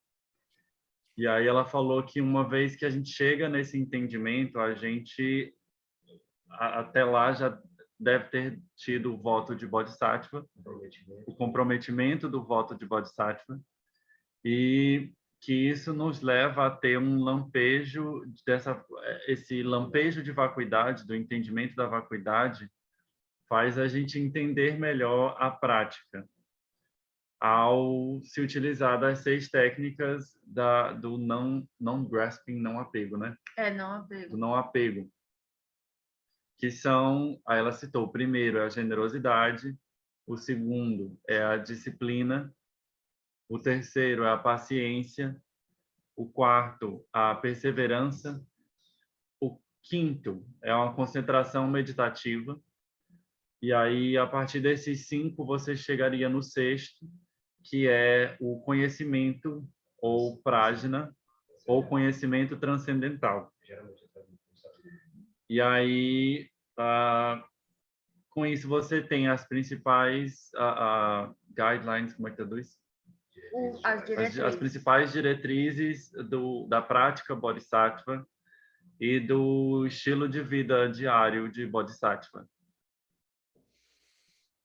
E aí ela falou que uma vez que a gente chega nesse entendimento, a gente até lá já deve ter tido o voto de Bodhisattva, o comprometimento do voto de Bodhisattva, e que isso nos leva a ter um lampejo esse lampejo de vacuidade, do entendimento da vacuidade, faz a gente entender melhor a prática ao se utilizar das 6 técnicas do não grasping, não apego, né? Não apego. Do não apego, que são, aí ela citou, o primeiro é a generosidade, o segundo é a disciplina, o terceiro é a paciência, o quarto, a perseverança, o quinto é uma concentração meditativa, e aí, a partir desses 5, você chegaria no sexto, que é o conhecimento, ou prajna, ou conhecimento transcendental. E aí, com isso, você tem as principais guidelines, como é que traduz? As principais diretrizes da prática Bodhisattva e do estilo de vida diário de Bodhisattva.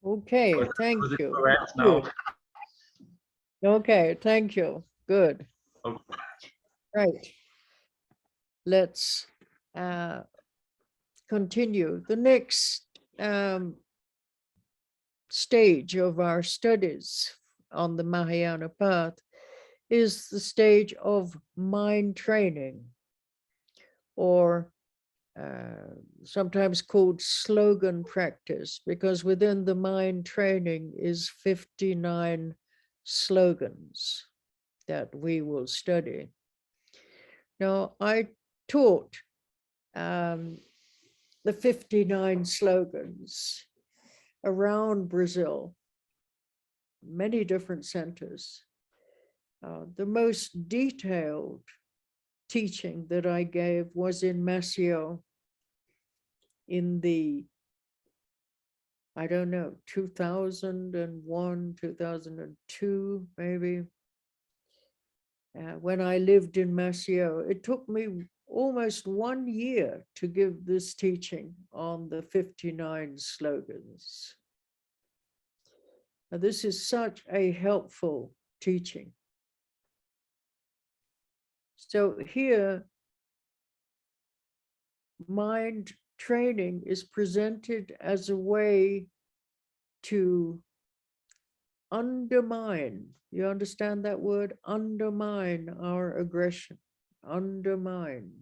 Okay, thank Was it you. correct now? Good. Okay, thank you. Good. Okay. Right. Let's continue. The next stage of our studies on the Mahayana path is the stage of mind training, or sometimes called slogan practice, because within the mind training is 59 slogans that we will study. Now, I taught the 59 slogans around Brazil, many different centers. The most detailed teaching that I gave was in Maceió in the, 2001, 2002, maybe. When I lived in Maceió, it took me almost 1 year to give this teaching on the 59 slogans. Now, this is such a helpful teaching. So here, mind training is presented as a way to undermine, you understand that word? Undermine our aggression, undermine.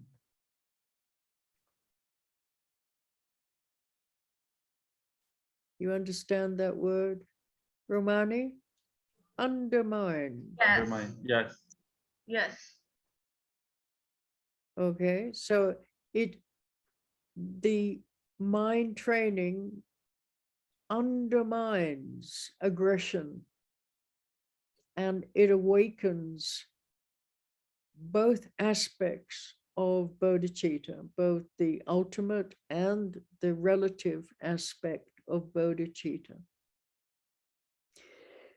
You understand that word, Romani? Undermine. Yes. Yes. Yes. Okay, so the mind training undermines aggression, and it awakens both aspects of bodhicitta, both the ultimate and the relative aspect of bodhicitta.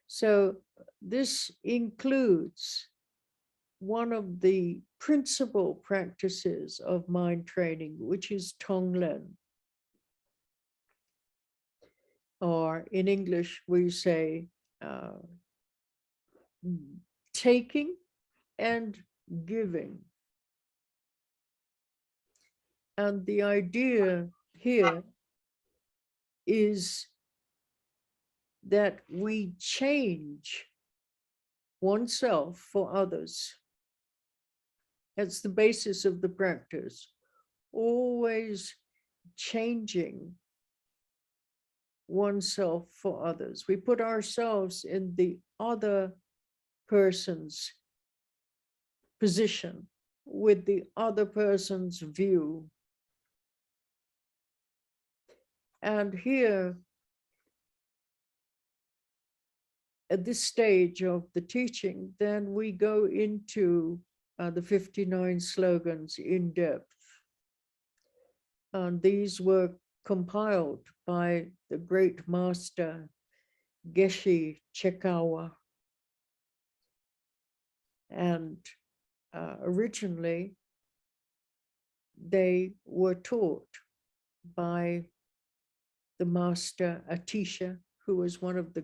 So this includes one of the principal practices of mind training, which is Tonglen. Or in English, we say taking and giving. And the idea here is that we change oneself for others. That's the basis of the practice. Always changing oneself for others. We put ourselves in the other person's position with the other person's view. And here, at this stage of the teaching, then we go into the 59 slogans in depth. And these were compiled by the great master Geshe Chekawa. And originally, they were taught by the master Atisha, who was one of the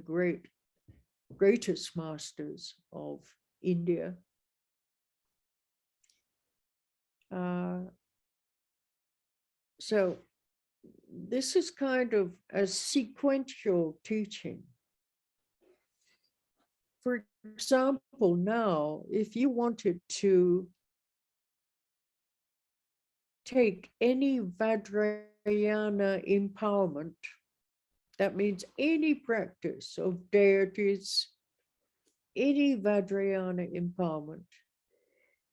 greatest masters of India. So this is kind of a sequential teaching. For example, now, if you wanted to take any Vajrayana empowerment, that means any practice of deities, any Vajrayana empowerment,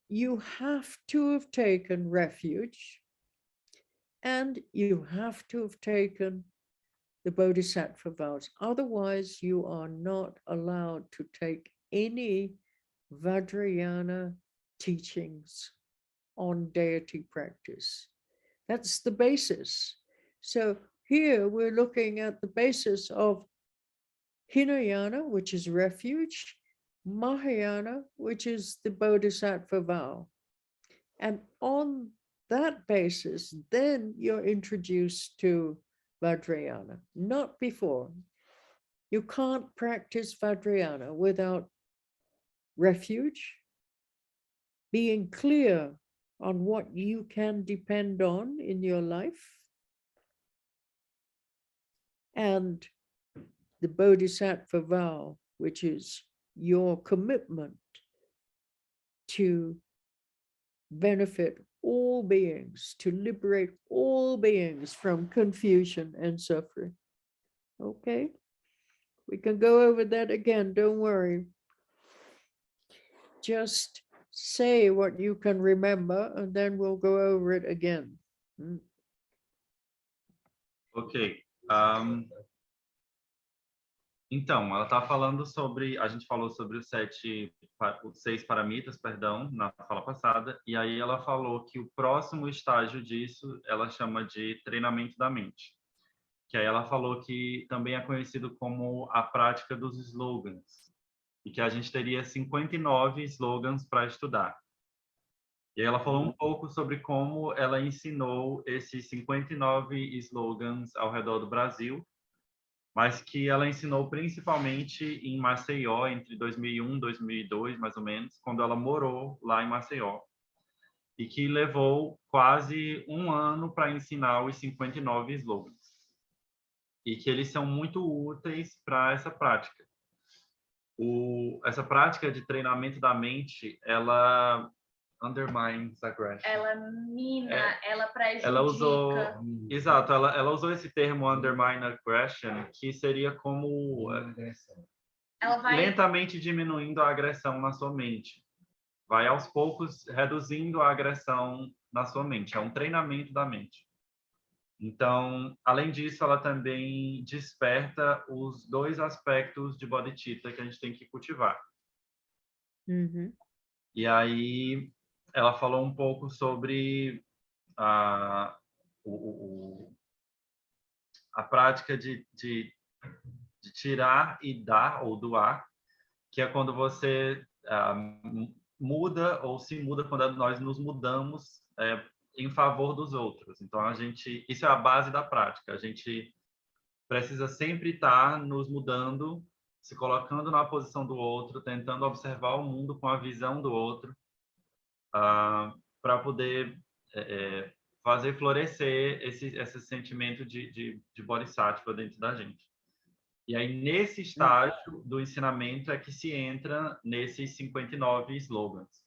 you have to have taken refuge, and you have to have taken the Bodhisattva vows. Otherwise, you are not allowed to take any Vajrayana teachings on deity practice. That's the basis. So here we're looking at the basis of Hinayana, which is refuge, Mahayana, which is the Bodhisattva vow. And on that basis, then you're introduced to Vajrayana, not before. You can't practice Vajrayana without refuge, being clear on what you can depend on in your life, and the Bodhisattva vow, which is your commitment to benefit all beings, to liberate all beings from confusion and suffering. Okay, we can go over that again, don't worry. Just say what you can remember, and then we'll go over it again. Ok. Então, ela está falando sobre, a gente falou sobre os 6 paramitas, perdão, na fala passada, e aí ela falou que o próximo estágio disso, ela chama de treinamento da mente. Que aí ela falou que também é conhecido como a prática dos slogans, e que a gente teria 59 slogans para estudar. E aí ela falou um pouco sobre como ela ensinou esses 59 slogans ao redor do Brasil, mas que ela ensinou principalmente em Maceió, entre 2001 e 2002, mais ou menos, quando ela morou lá em Maceió. E que levou quase um ano para ensinar os 59 slogans. E que eles são muito úteis para essa prática. Essa prática de treinamento da mente, ela undermines aggression. Ela mina, ela prejudica. Ela usou, exato, ela usou esse termo undermine aggression, que seria como ela vai lentamente diminuindo a agressão na sua mente. Vai aos poucos reduzindo a agressão na sua mente. É um treinamento da mente. Então, além disso, ela também desperta os 2 aspectos de Bodhicitta que a gente tem que cultivar. E aí, ela falou um pouco sobre a prática de tirar e dar, ou doar, que é quando você muda ou se muda, quando nós nos mudamos em favor dos outros. Então, isso é a base da prática. A gente precisa sempre estar nos mudando, se colocando na posição do outro, tentando observar o mundo com a visão do outro, para poder fazer florescer esse sentimento de Bodhisattva dentro da gente. E aí, nesse estágio do ensinamento é que se entra nesses 59 slogans.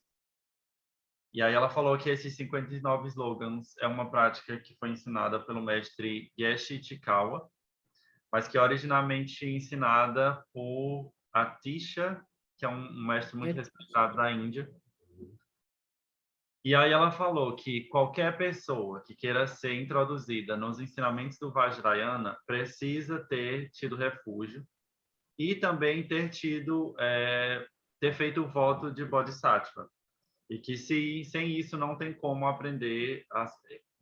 E aí ela falou que esses 59 slogans é uma prática que foi ensinada pelo mestre Geshe Chekawa, mas que é originalmente ensinada por Atisha, que é um mestre muito respeitado da Índia. E aí ela falou que qualquer pessoa que queira ser introduzida nos ensinamentos do Vajrayana precisa ter tido refúgio e também ter feito o voto de Bodhisattva. E que sem isso não tem como aprender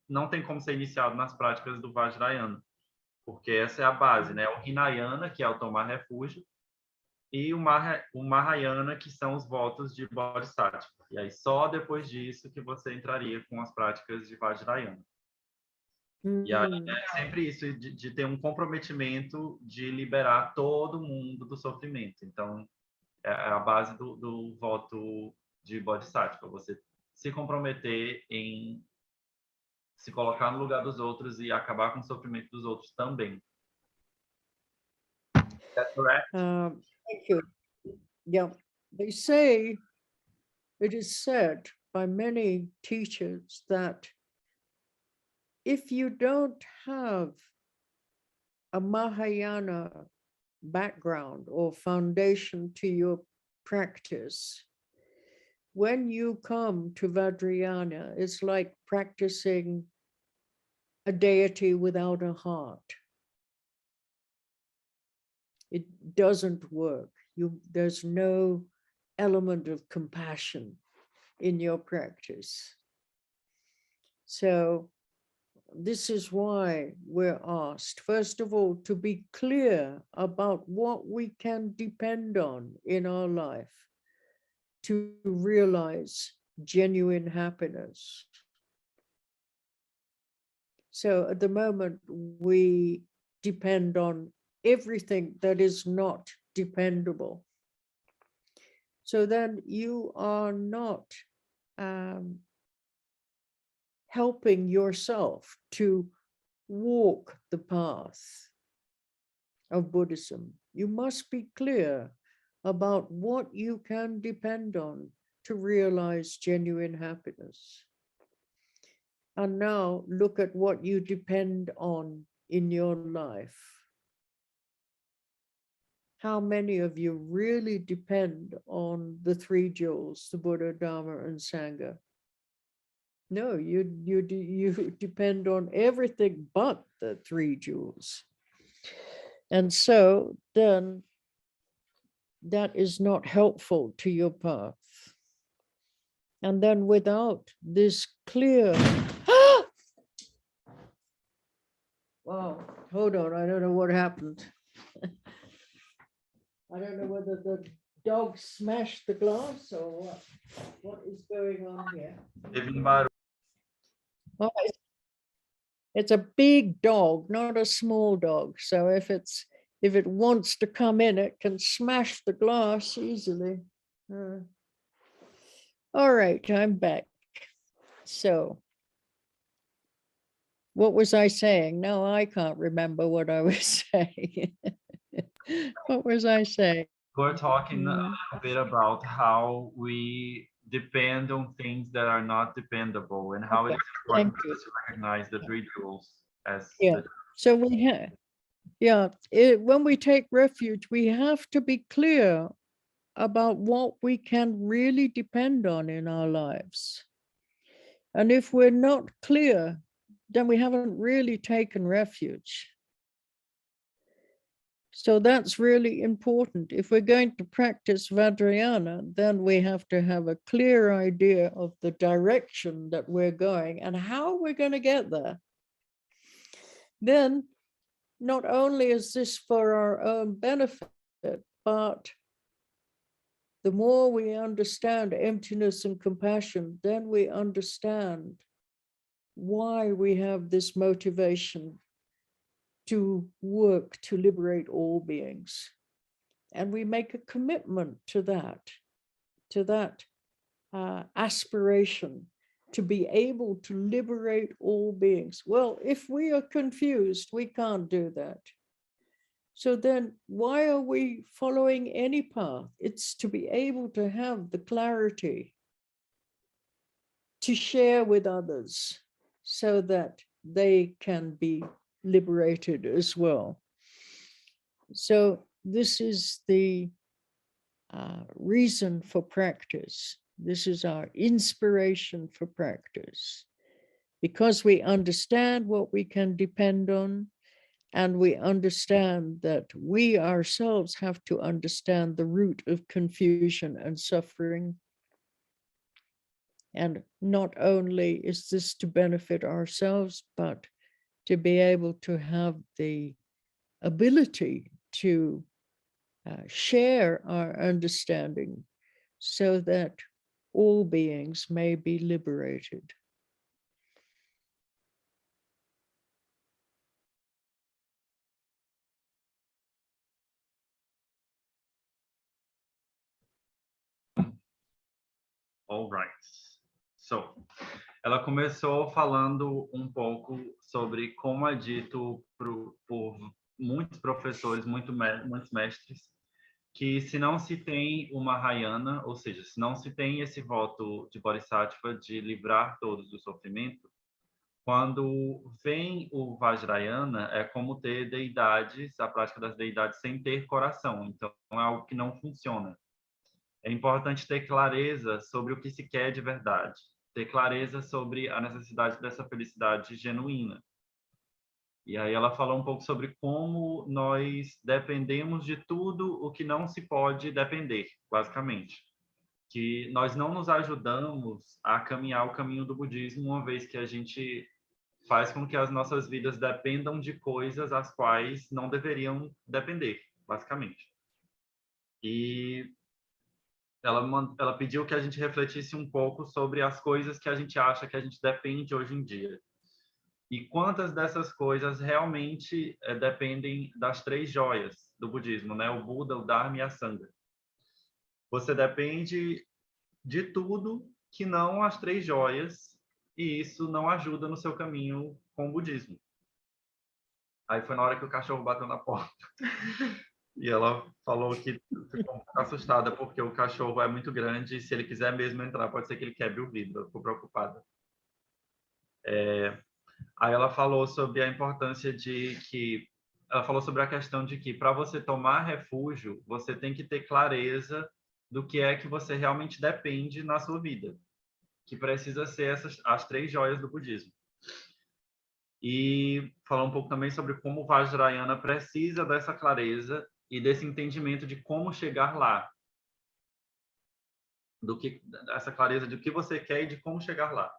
não tem como ser iniciado nas práticas do Vajrayana, porque essa é a base, né? O Hinayana, que é o tomar refúgio, e o Mahayana, que são os votos de Bodhisattva. E aí só depois disso que você entraria com as práticas de Vajrayana. E aí é sempre isso, de ter um comprometimento de liberar todo mundo do sofrimento. Então, é a base do voto de Bodhisattva, você se comprometer em se colocar no lugar dos outros e acabar com o sofrimento dos outros também. That's correct? Thank you. Yeah, they say, it is said by many teachers that if you don't have a Mahayana background or foundation to your practice, when you come to Vajrayana, it's like practicing a deity without a heart. It doesn't work. There's no element of compassion in your practice. So this is why we're asked, first of all, to be clear about what we can depend on in our life to realize genuine happiness. So at the moment, we depend on everything that is not dependable. So then you are not helping yourself to walk the path of Buddhism. You must be clear about what you can depend on to realize genuine happiness. And now look at what you depend on in your life. How many of you really depend on the three jewels, the Buddha, Dharma, and Sangha? No, you depend on everything but the three jewels. And so then that is not helpful to your path. And then without this clear, wow, hold on, I don't know what happened. I don't know whether the dog smashed the glass or what is going on here. Oh, it's a big dog, not a small dog. So if it wants to come in, it can smash the glass easily. All right, I'm back. So what was I saying? Now I can't remember what I was saying. What was I saying? We're talking a bit about how we depend on things that are not dependable and how it's important to recognize the three jewels as So we have, when we take refuge, we have to be clear about what we can really depend on in our lives. And if we're not clear, then we haven't really taken refuge. So that's really important. If we're going to practice Vajrayana, then we have to have a clear idea of the direction that we're going and how we're going to get there. Then not only is this for our own benefit, but the more we understand emptiness and compassion, then we understand why we have this motivation to work to liberate all beings. And we make a commitment to that aspiration to be able to liberate all beings. Well, if we are confused, we can't do that. So then why are we following any path? It's to be able to have the clarity to share with others so that they can be liberated as well. So this is the reason for practice. This is our inspiration for practice. Because we understand what we can depend on, and we understand that we ourselves have to understand the root of confusion and suffering. And not only is this to benefit ourselves, but to be able to have the ability to share our understanding so that all beings may be liberated. All right. So, ela começou falando um pouco sobre como é dito por muitos professores, muitos mestres, que se não se tem uma Mahayana, ou seja, se não se tem esse voto de Bodhisattva de livrar todos do sofrimento, quando vem o Vajrayana, é como ter deidades, a prática das deidades sem ter coração. Então, é algo que não funciona. É importante ter clareza sobre o que se quer de verdade, ter clareza sobre a necessidade dessa felicidade genuína. E aí ela falou um pouco sobre como nós dependemos de tudo o que não se pode depender, basicamente. Que nós não nos ajudamos a caminhar o caminho do budismo, uma vez que a gente faz com que as nossas vidas dependam de coisas as quais não deveriam depender, basicamente. E ela pediu que a gente refletisse um pouco sobre as coisas que a gente acha que a gente depende hoje em dia. E quantas dessas coisas realmente dependem das 3 joias do budismo, né? O Buda, o Dharma e a Sangha. Você depende de tudo que não as 3 joias, e isso não ajuda no seu caminho com o budismo. Aí foi na hora que o cachorro bateu na porta. E ela falou que ficou um pouco assustada porque o cachorro é muito grande e se ele quiser mesmo entrar, pode ser que ele quebre o vidro. Ela ficou preocupada. Aí ela falou sobre a importância de que... Ela falou sobre a questão de que para você tomar refúgio, você tem que ter clareza do que é que você realmente depende na sua vida. Que precisa ser as 3 joias do budismo. E falar um pouco também sobre como o Vajrayana precisa dessa clareza e desse entendimento de como chegar lá. Essa clareza de o que você quer e de como chegar lá.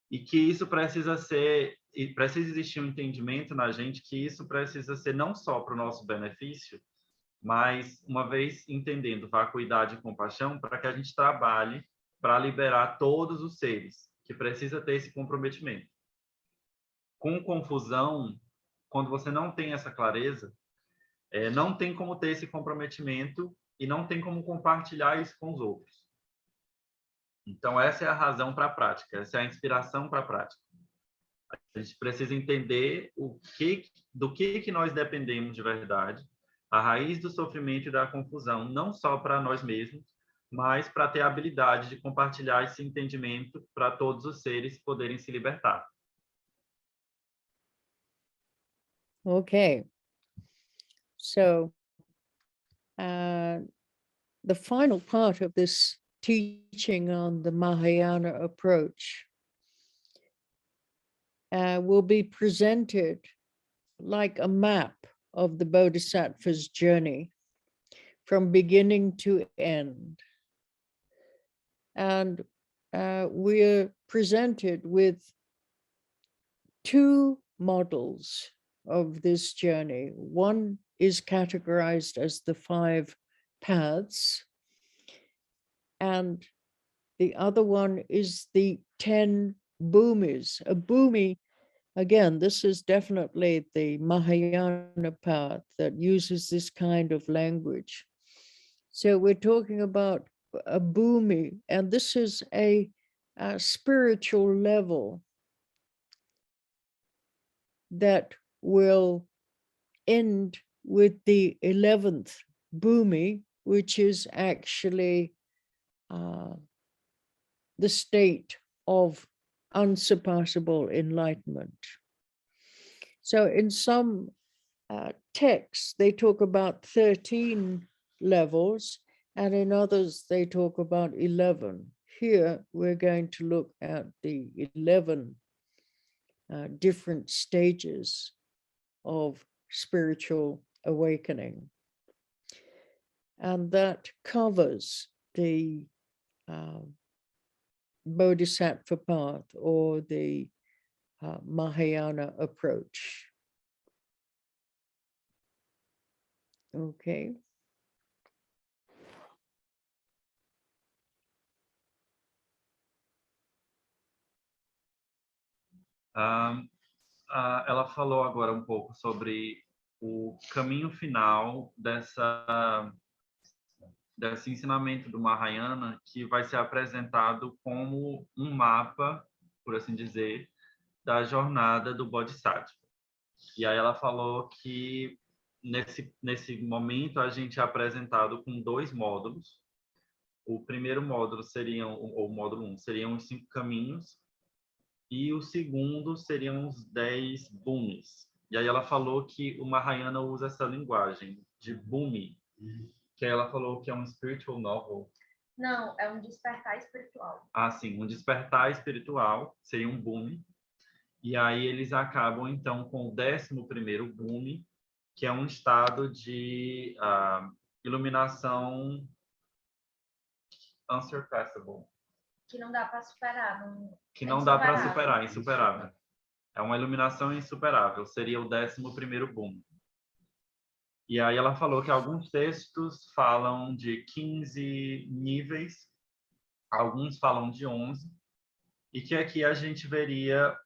E que isso precisa ser, e precisa existir um entendimento na gente que isso precisa ser não só para o nosso benefício, mas uma vez entendendo vacuidade e compaixão, para que a gente trabalhe para liberar todos os seres, que precisa ter esse comprometimento. Com confusão, quando você não tem essa clareza, não tem como ter esse comprometimento e não tem como compartilhar isso com os outros. Então, essa é a razão para a prática, essa é a inspiração para a prática. A gente precisa entender do que nós dependemos de verdade, a raiz do sofrimento e da confusão, não só para nós mesmos, mas para ter a habilidade de compartilhar esse entendimento para todos os seres poderem se libertar. Okay. So the final part of this teaching on the Mahayana approach will be presented like a map of the Bodhisattva's journey from beginning to end. And we're presented with 2 models of this journey. One is categorized as the 5 paths, and the other one is the 10 bhumis. A bhumi, again, this is definitely the Mahayana path that uses this kind of language. So we're talking about a bhumi, and this is a spiritual level that will end with the 11th bhumi, which is actually the state of unsurpassable enlightenment. So in some texts, they talk about 13 levels, and in others, they talk about 11. Here, we're going to look at the 11 different stages of spiritual awakening. And that covers the Bodhisattva Path or the Mahayana approach. Okay. Ela falou agora um pouco sobre o caminho final desse ensinamento do Mahayana, que vai ser apresentado como um mapa, por assim dizer, da jornada do Bodhisattva. E aí ela falou que nesse momento a gente é apresentado com 2 módulos. O primeiro módulo o módulo 1, seriam os 5 caminhos, e o segundo seriam os 10 bhumis. E aí ela falou que o Mahayana usa essa linguagem de bhumi, que ela falou que é um spiritual novel. Não, é um despertar espiritual. Ah, sim, um despertar espiritual, seria um bhumi. E aí eles acabam, então, com o 11º bhumi, que é um estado de iluminação unsurpassable. Que não dá para superar. Que não dá para superar, insuperável. É uma iluminação insuperável, seria o 11º bhumi. E aí ela falou que alguns textos falam de 15 níveis, alguns falam de 11, e que aqui a gente veria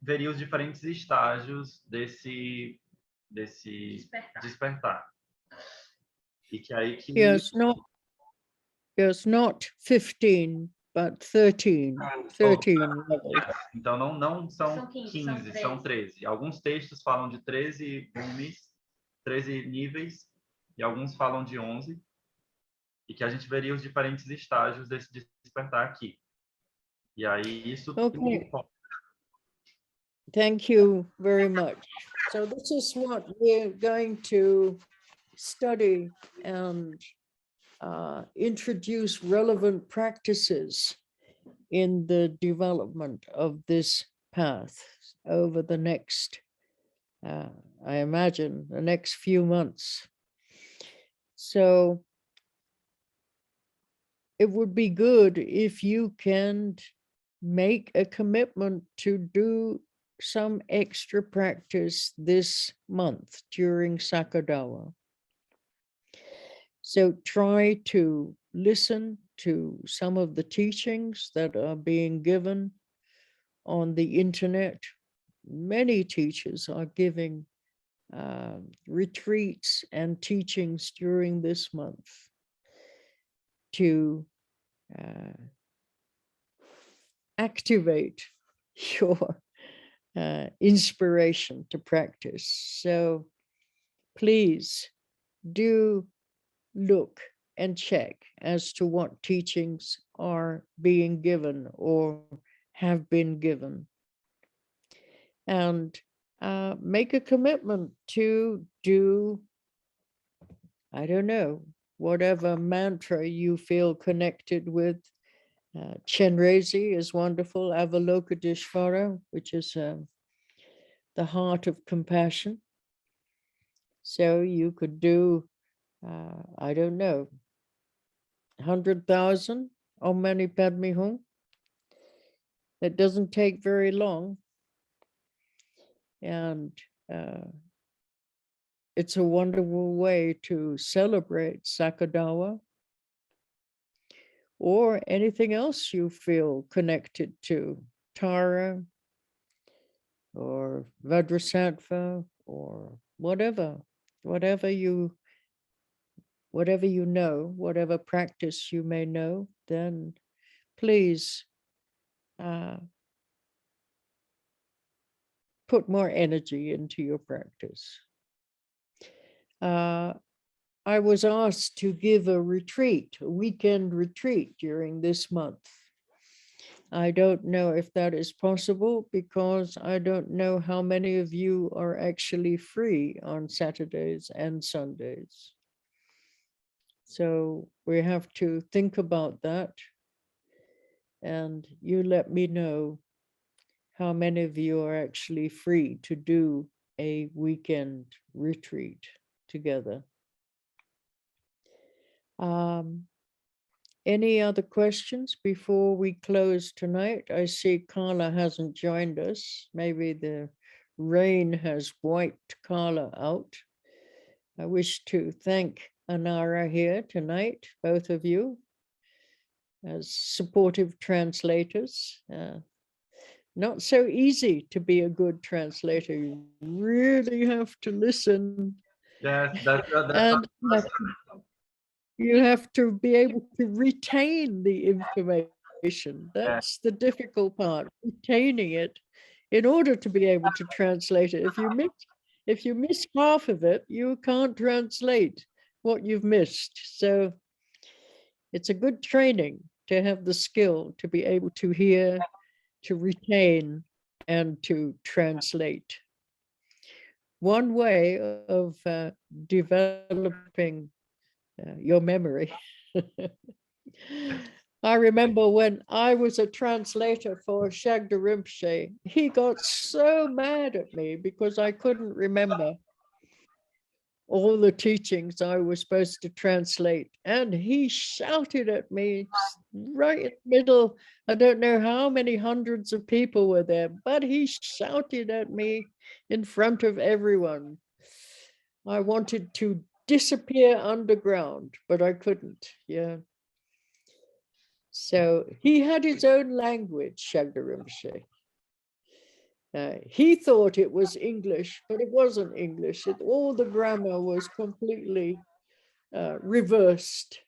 veria os diferentes estágios desse despertar. E que aí que Yes, not 15, but 13 levels. Então não são São 15, 15, são 13. Alguns textos falam de 13 bhumis, 13 níveis, e alguns falam de 11, e que a gente veria os diferentes estágios desse despertar aqui. E aí isso Okay. Thank you very much. So this is what we're going to study and introduce relevant practices in the development of this path over the next, I imagine, the next few months. So it would be good if you can make a commitment to do some extra practice this month during Sakadawa. So try to listen to some of the teachings that are being given on the internet. Many teachers are giving retreats and teachings during this month to activate your inspiration to practice. So please do look and check as to what teachings are being given or have been given. And make a commitment to do, I don't know, whatever mantra you feel connected with. Chenrezi is wonderful, Avalokiteshvara, which is the heart of compassion. So you could do, I don't know, 100,000 Om Mani Padme Hum. It doesn't take very long. And it's a wonderful way to celebrate Sakadawa or anything else you feel connected to, Tara or Vajrasattva or whatever you know, whatever practice you may know, then please put more energy into your practice. I was asked to give a retreat, a weekend retreat during this month. I don't know if that is possible because I don't know how many of you are actually free on Saturdays and Sundays. So we have to think about that. And you let me know how many of you are actually free to do a weekend retreat together. Any other questions before we close tonight? I see Carla hasn't joined us. Maybe the rain has wiped Carla out. I wish to thank Anara here tonight, both of you, as supportive translators. Not so easy to be a good translator. You really have to listen. Yes, And you have to be able to retain the information. That's the difficult part, retaining it in order to be able to translate it. If you miss half of it, you can't translate what you've missed. So it's a good training to have the skill to be able to hear, to retain, and to translate. One way of developing your memory. I remember when I was a translator for Shagda Rinpoche, he got so mad at me because I couldn't remember all the teachings I was supposed to translate. And he shouted at me right in the middle. I don't know how many hundreds of people were there, but he shouted at me in front of everyone. I wanted to disappear underground, but I couldn't. Yeah. So he had his own language, Shagda Rinpoche. He thought it was English, but it wasn't English. All the grammar was completely reversed.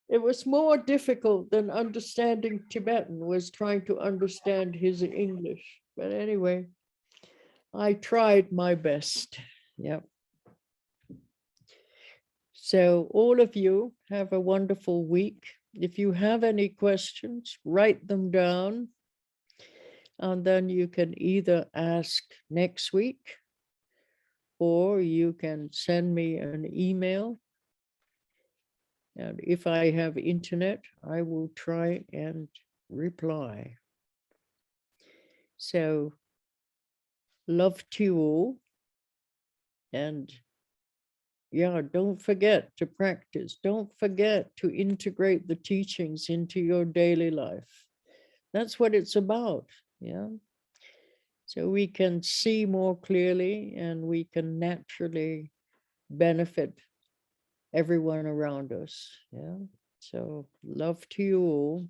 It was more difficult than understanding Tibetan, was trying to understand his English. But anyway, I tried my best. Yeah. So all of you have a wonderful week. If you have any questions, write them down. And then you can either ask next week, or you can send me an email. And if I have internet, I will try and reply. So, love to you all. And yeah, don't forget to practice. Don't forget to integrate the teachings into your daily life. That's what it's about. Yeah. So we can see more clearly and we can naturally benefit everyone around us. Yeah. So love to you all.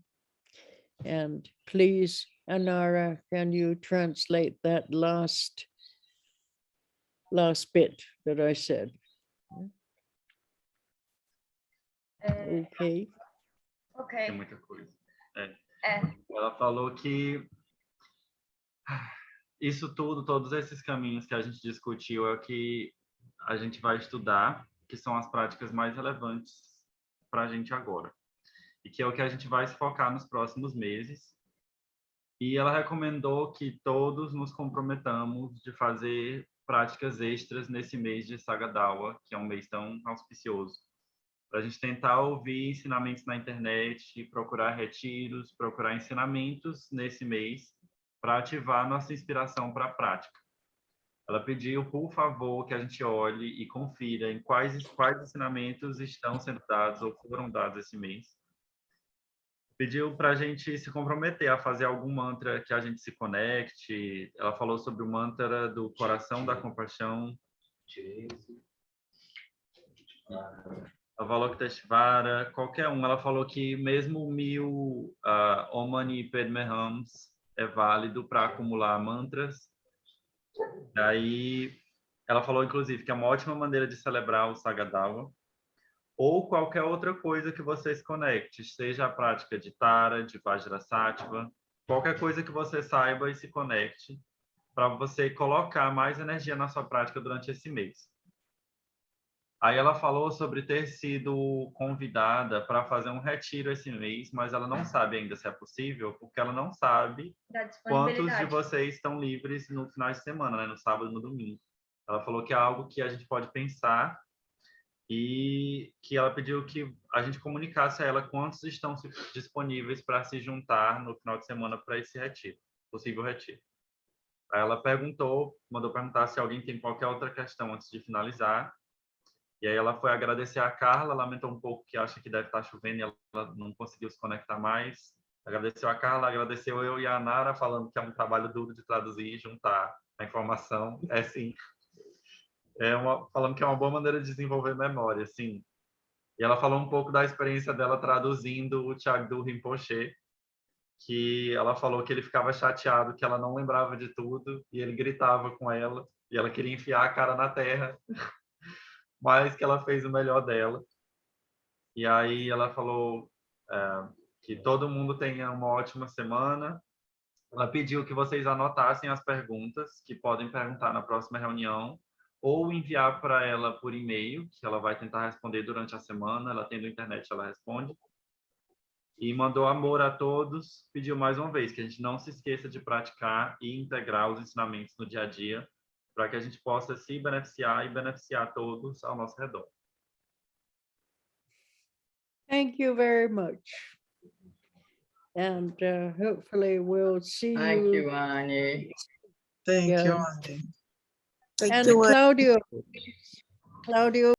And please, Anara, can you translate that last bit that I said? Okay. Ok. Tem muita coisa. Ela falou que isso tudo, todos esses caminhos que a gente discutiu é o que a gente vai estudar, que são as práticas mais relevantes para a gente agora. E que é o que a gente vai se focar nos próximos meses. E ela recomendou que todos nos comprometamos de fazer práticas extras nesse mês de Sagadawa, que é um mês tão auspicioso. Para a gente tentar ouvir ensinamentos na internet, procurar retiros, procurar ensinamentos nesse mês, para ativar nossa inspiração para a prática. Ela pediu, por favor, que a gente olhe e confira em quais ensinamentos estão sendo dados ou foram dados esse mês. Pediu para a gente se comprometer a fazer algum mantra que a gente se conecte. Ela falou sobre o mantra do coração da compaixão. Avalokiteshvara, qualquer um. Ela falou que mesmo 1000 Om Mani Padme Hums é válido para acumular mantras. Daí, ela falou, inclusive, que é uma ótima maneira de celebrar o Sagadawa, ou qualquer outra coisa que você se conecte, seja a prática de Tara, de Vajrasattva, qualquer coisa que você saiba e se conecte, para você colocar mais energia na sua prática durante esse mês. Aí ela falou sobre ter sido convidada para fazer um retiro esse mês, mas ela não sabe ainda se é possível, porque ela não sabe quantos de vocês estão livres no final de semana, né? No sábado e no domingo. Ela falou que é algo que a gente pode pensar e que ela pediu que a gente comunicasse a ela quantos estão disponíveis para se juntar no final de semana para esse retiro, possível retiro. Aí ela mandou perguntar se alguém tem qualquer outra questão antes de finalizar. E aí ela foi agradecer a Carla, lamentou um pouco que acha que deve estar chovendo e ela não conseguiu se conectar mais. Agradeceu a Carla, agradeceu eu e a Nara, falando que é um trabalho duro de traduzir e juntar a informação. É sim. Falando que é uma boa maneira de desenvolver memória, sim. E ela falou um pouco da experiência dela traduzindo o Chagdu Rinpoche, que ela falou que ele ficava chateado, que ela não lembrava de tudo, e ele gritava com ela, e ela queria enfiar a cara na terra, mas que ela fez o melhor dela. E aí ela falou que todo mundo tenha uma ótima semana. Ela pediu que vocês anotassem as perguntas, que podem perguntar na próxima reunião, ou enviar para ela por e-mail, que ela vai tentar responder durante a semana. Ela tendo internet, ela responde. E mandou amor a todos. Pediu mais uma vez que a gente não se esqueça de praticar e integrar os ensinamentos no dia a dia, para que a gente possa se beneficiar e beneficiar todos ao nosso redor. Thank you very much. And hopefully we'll see Thank you. you, Annie. Thank you, Yes. Andy. And Claudio,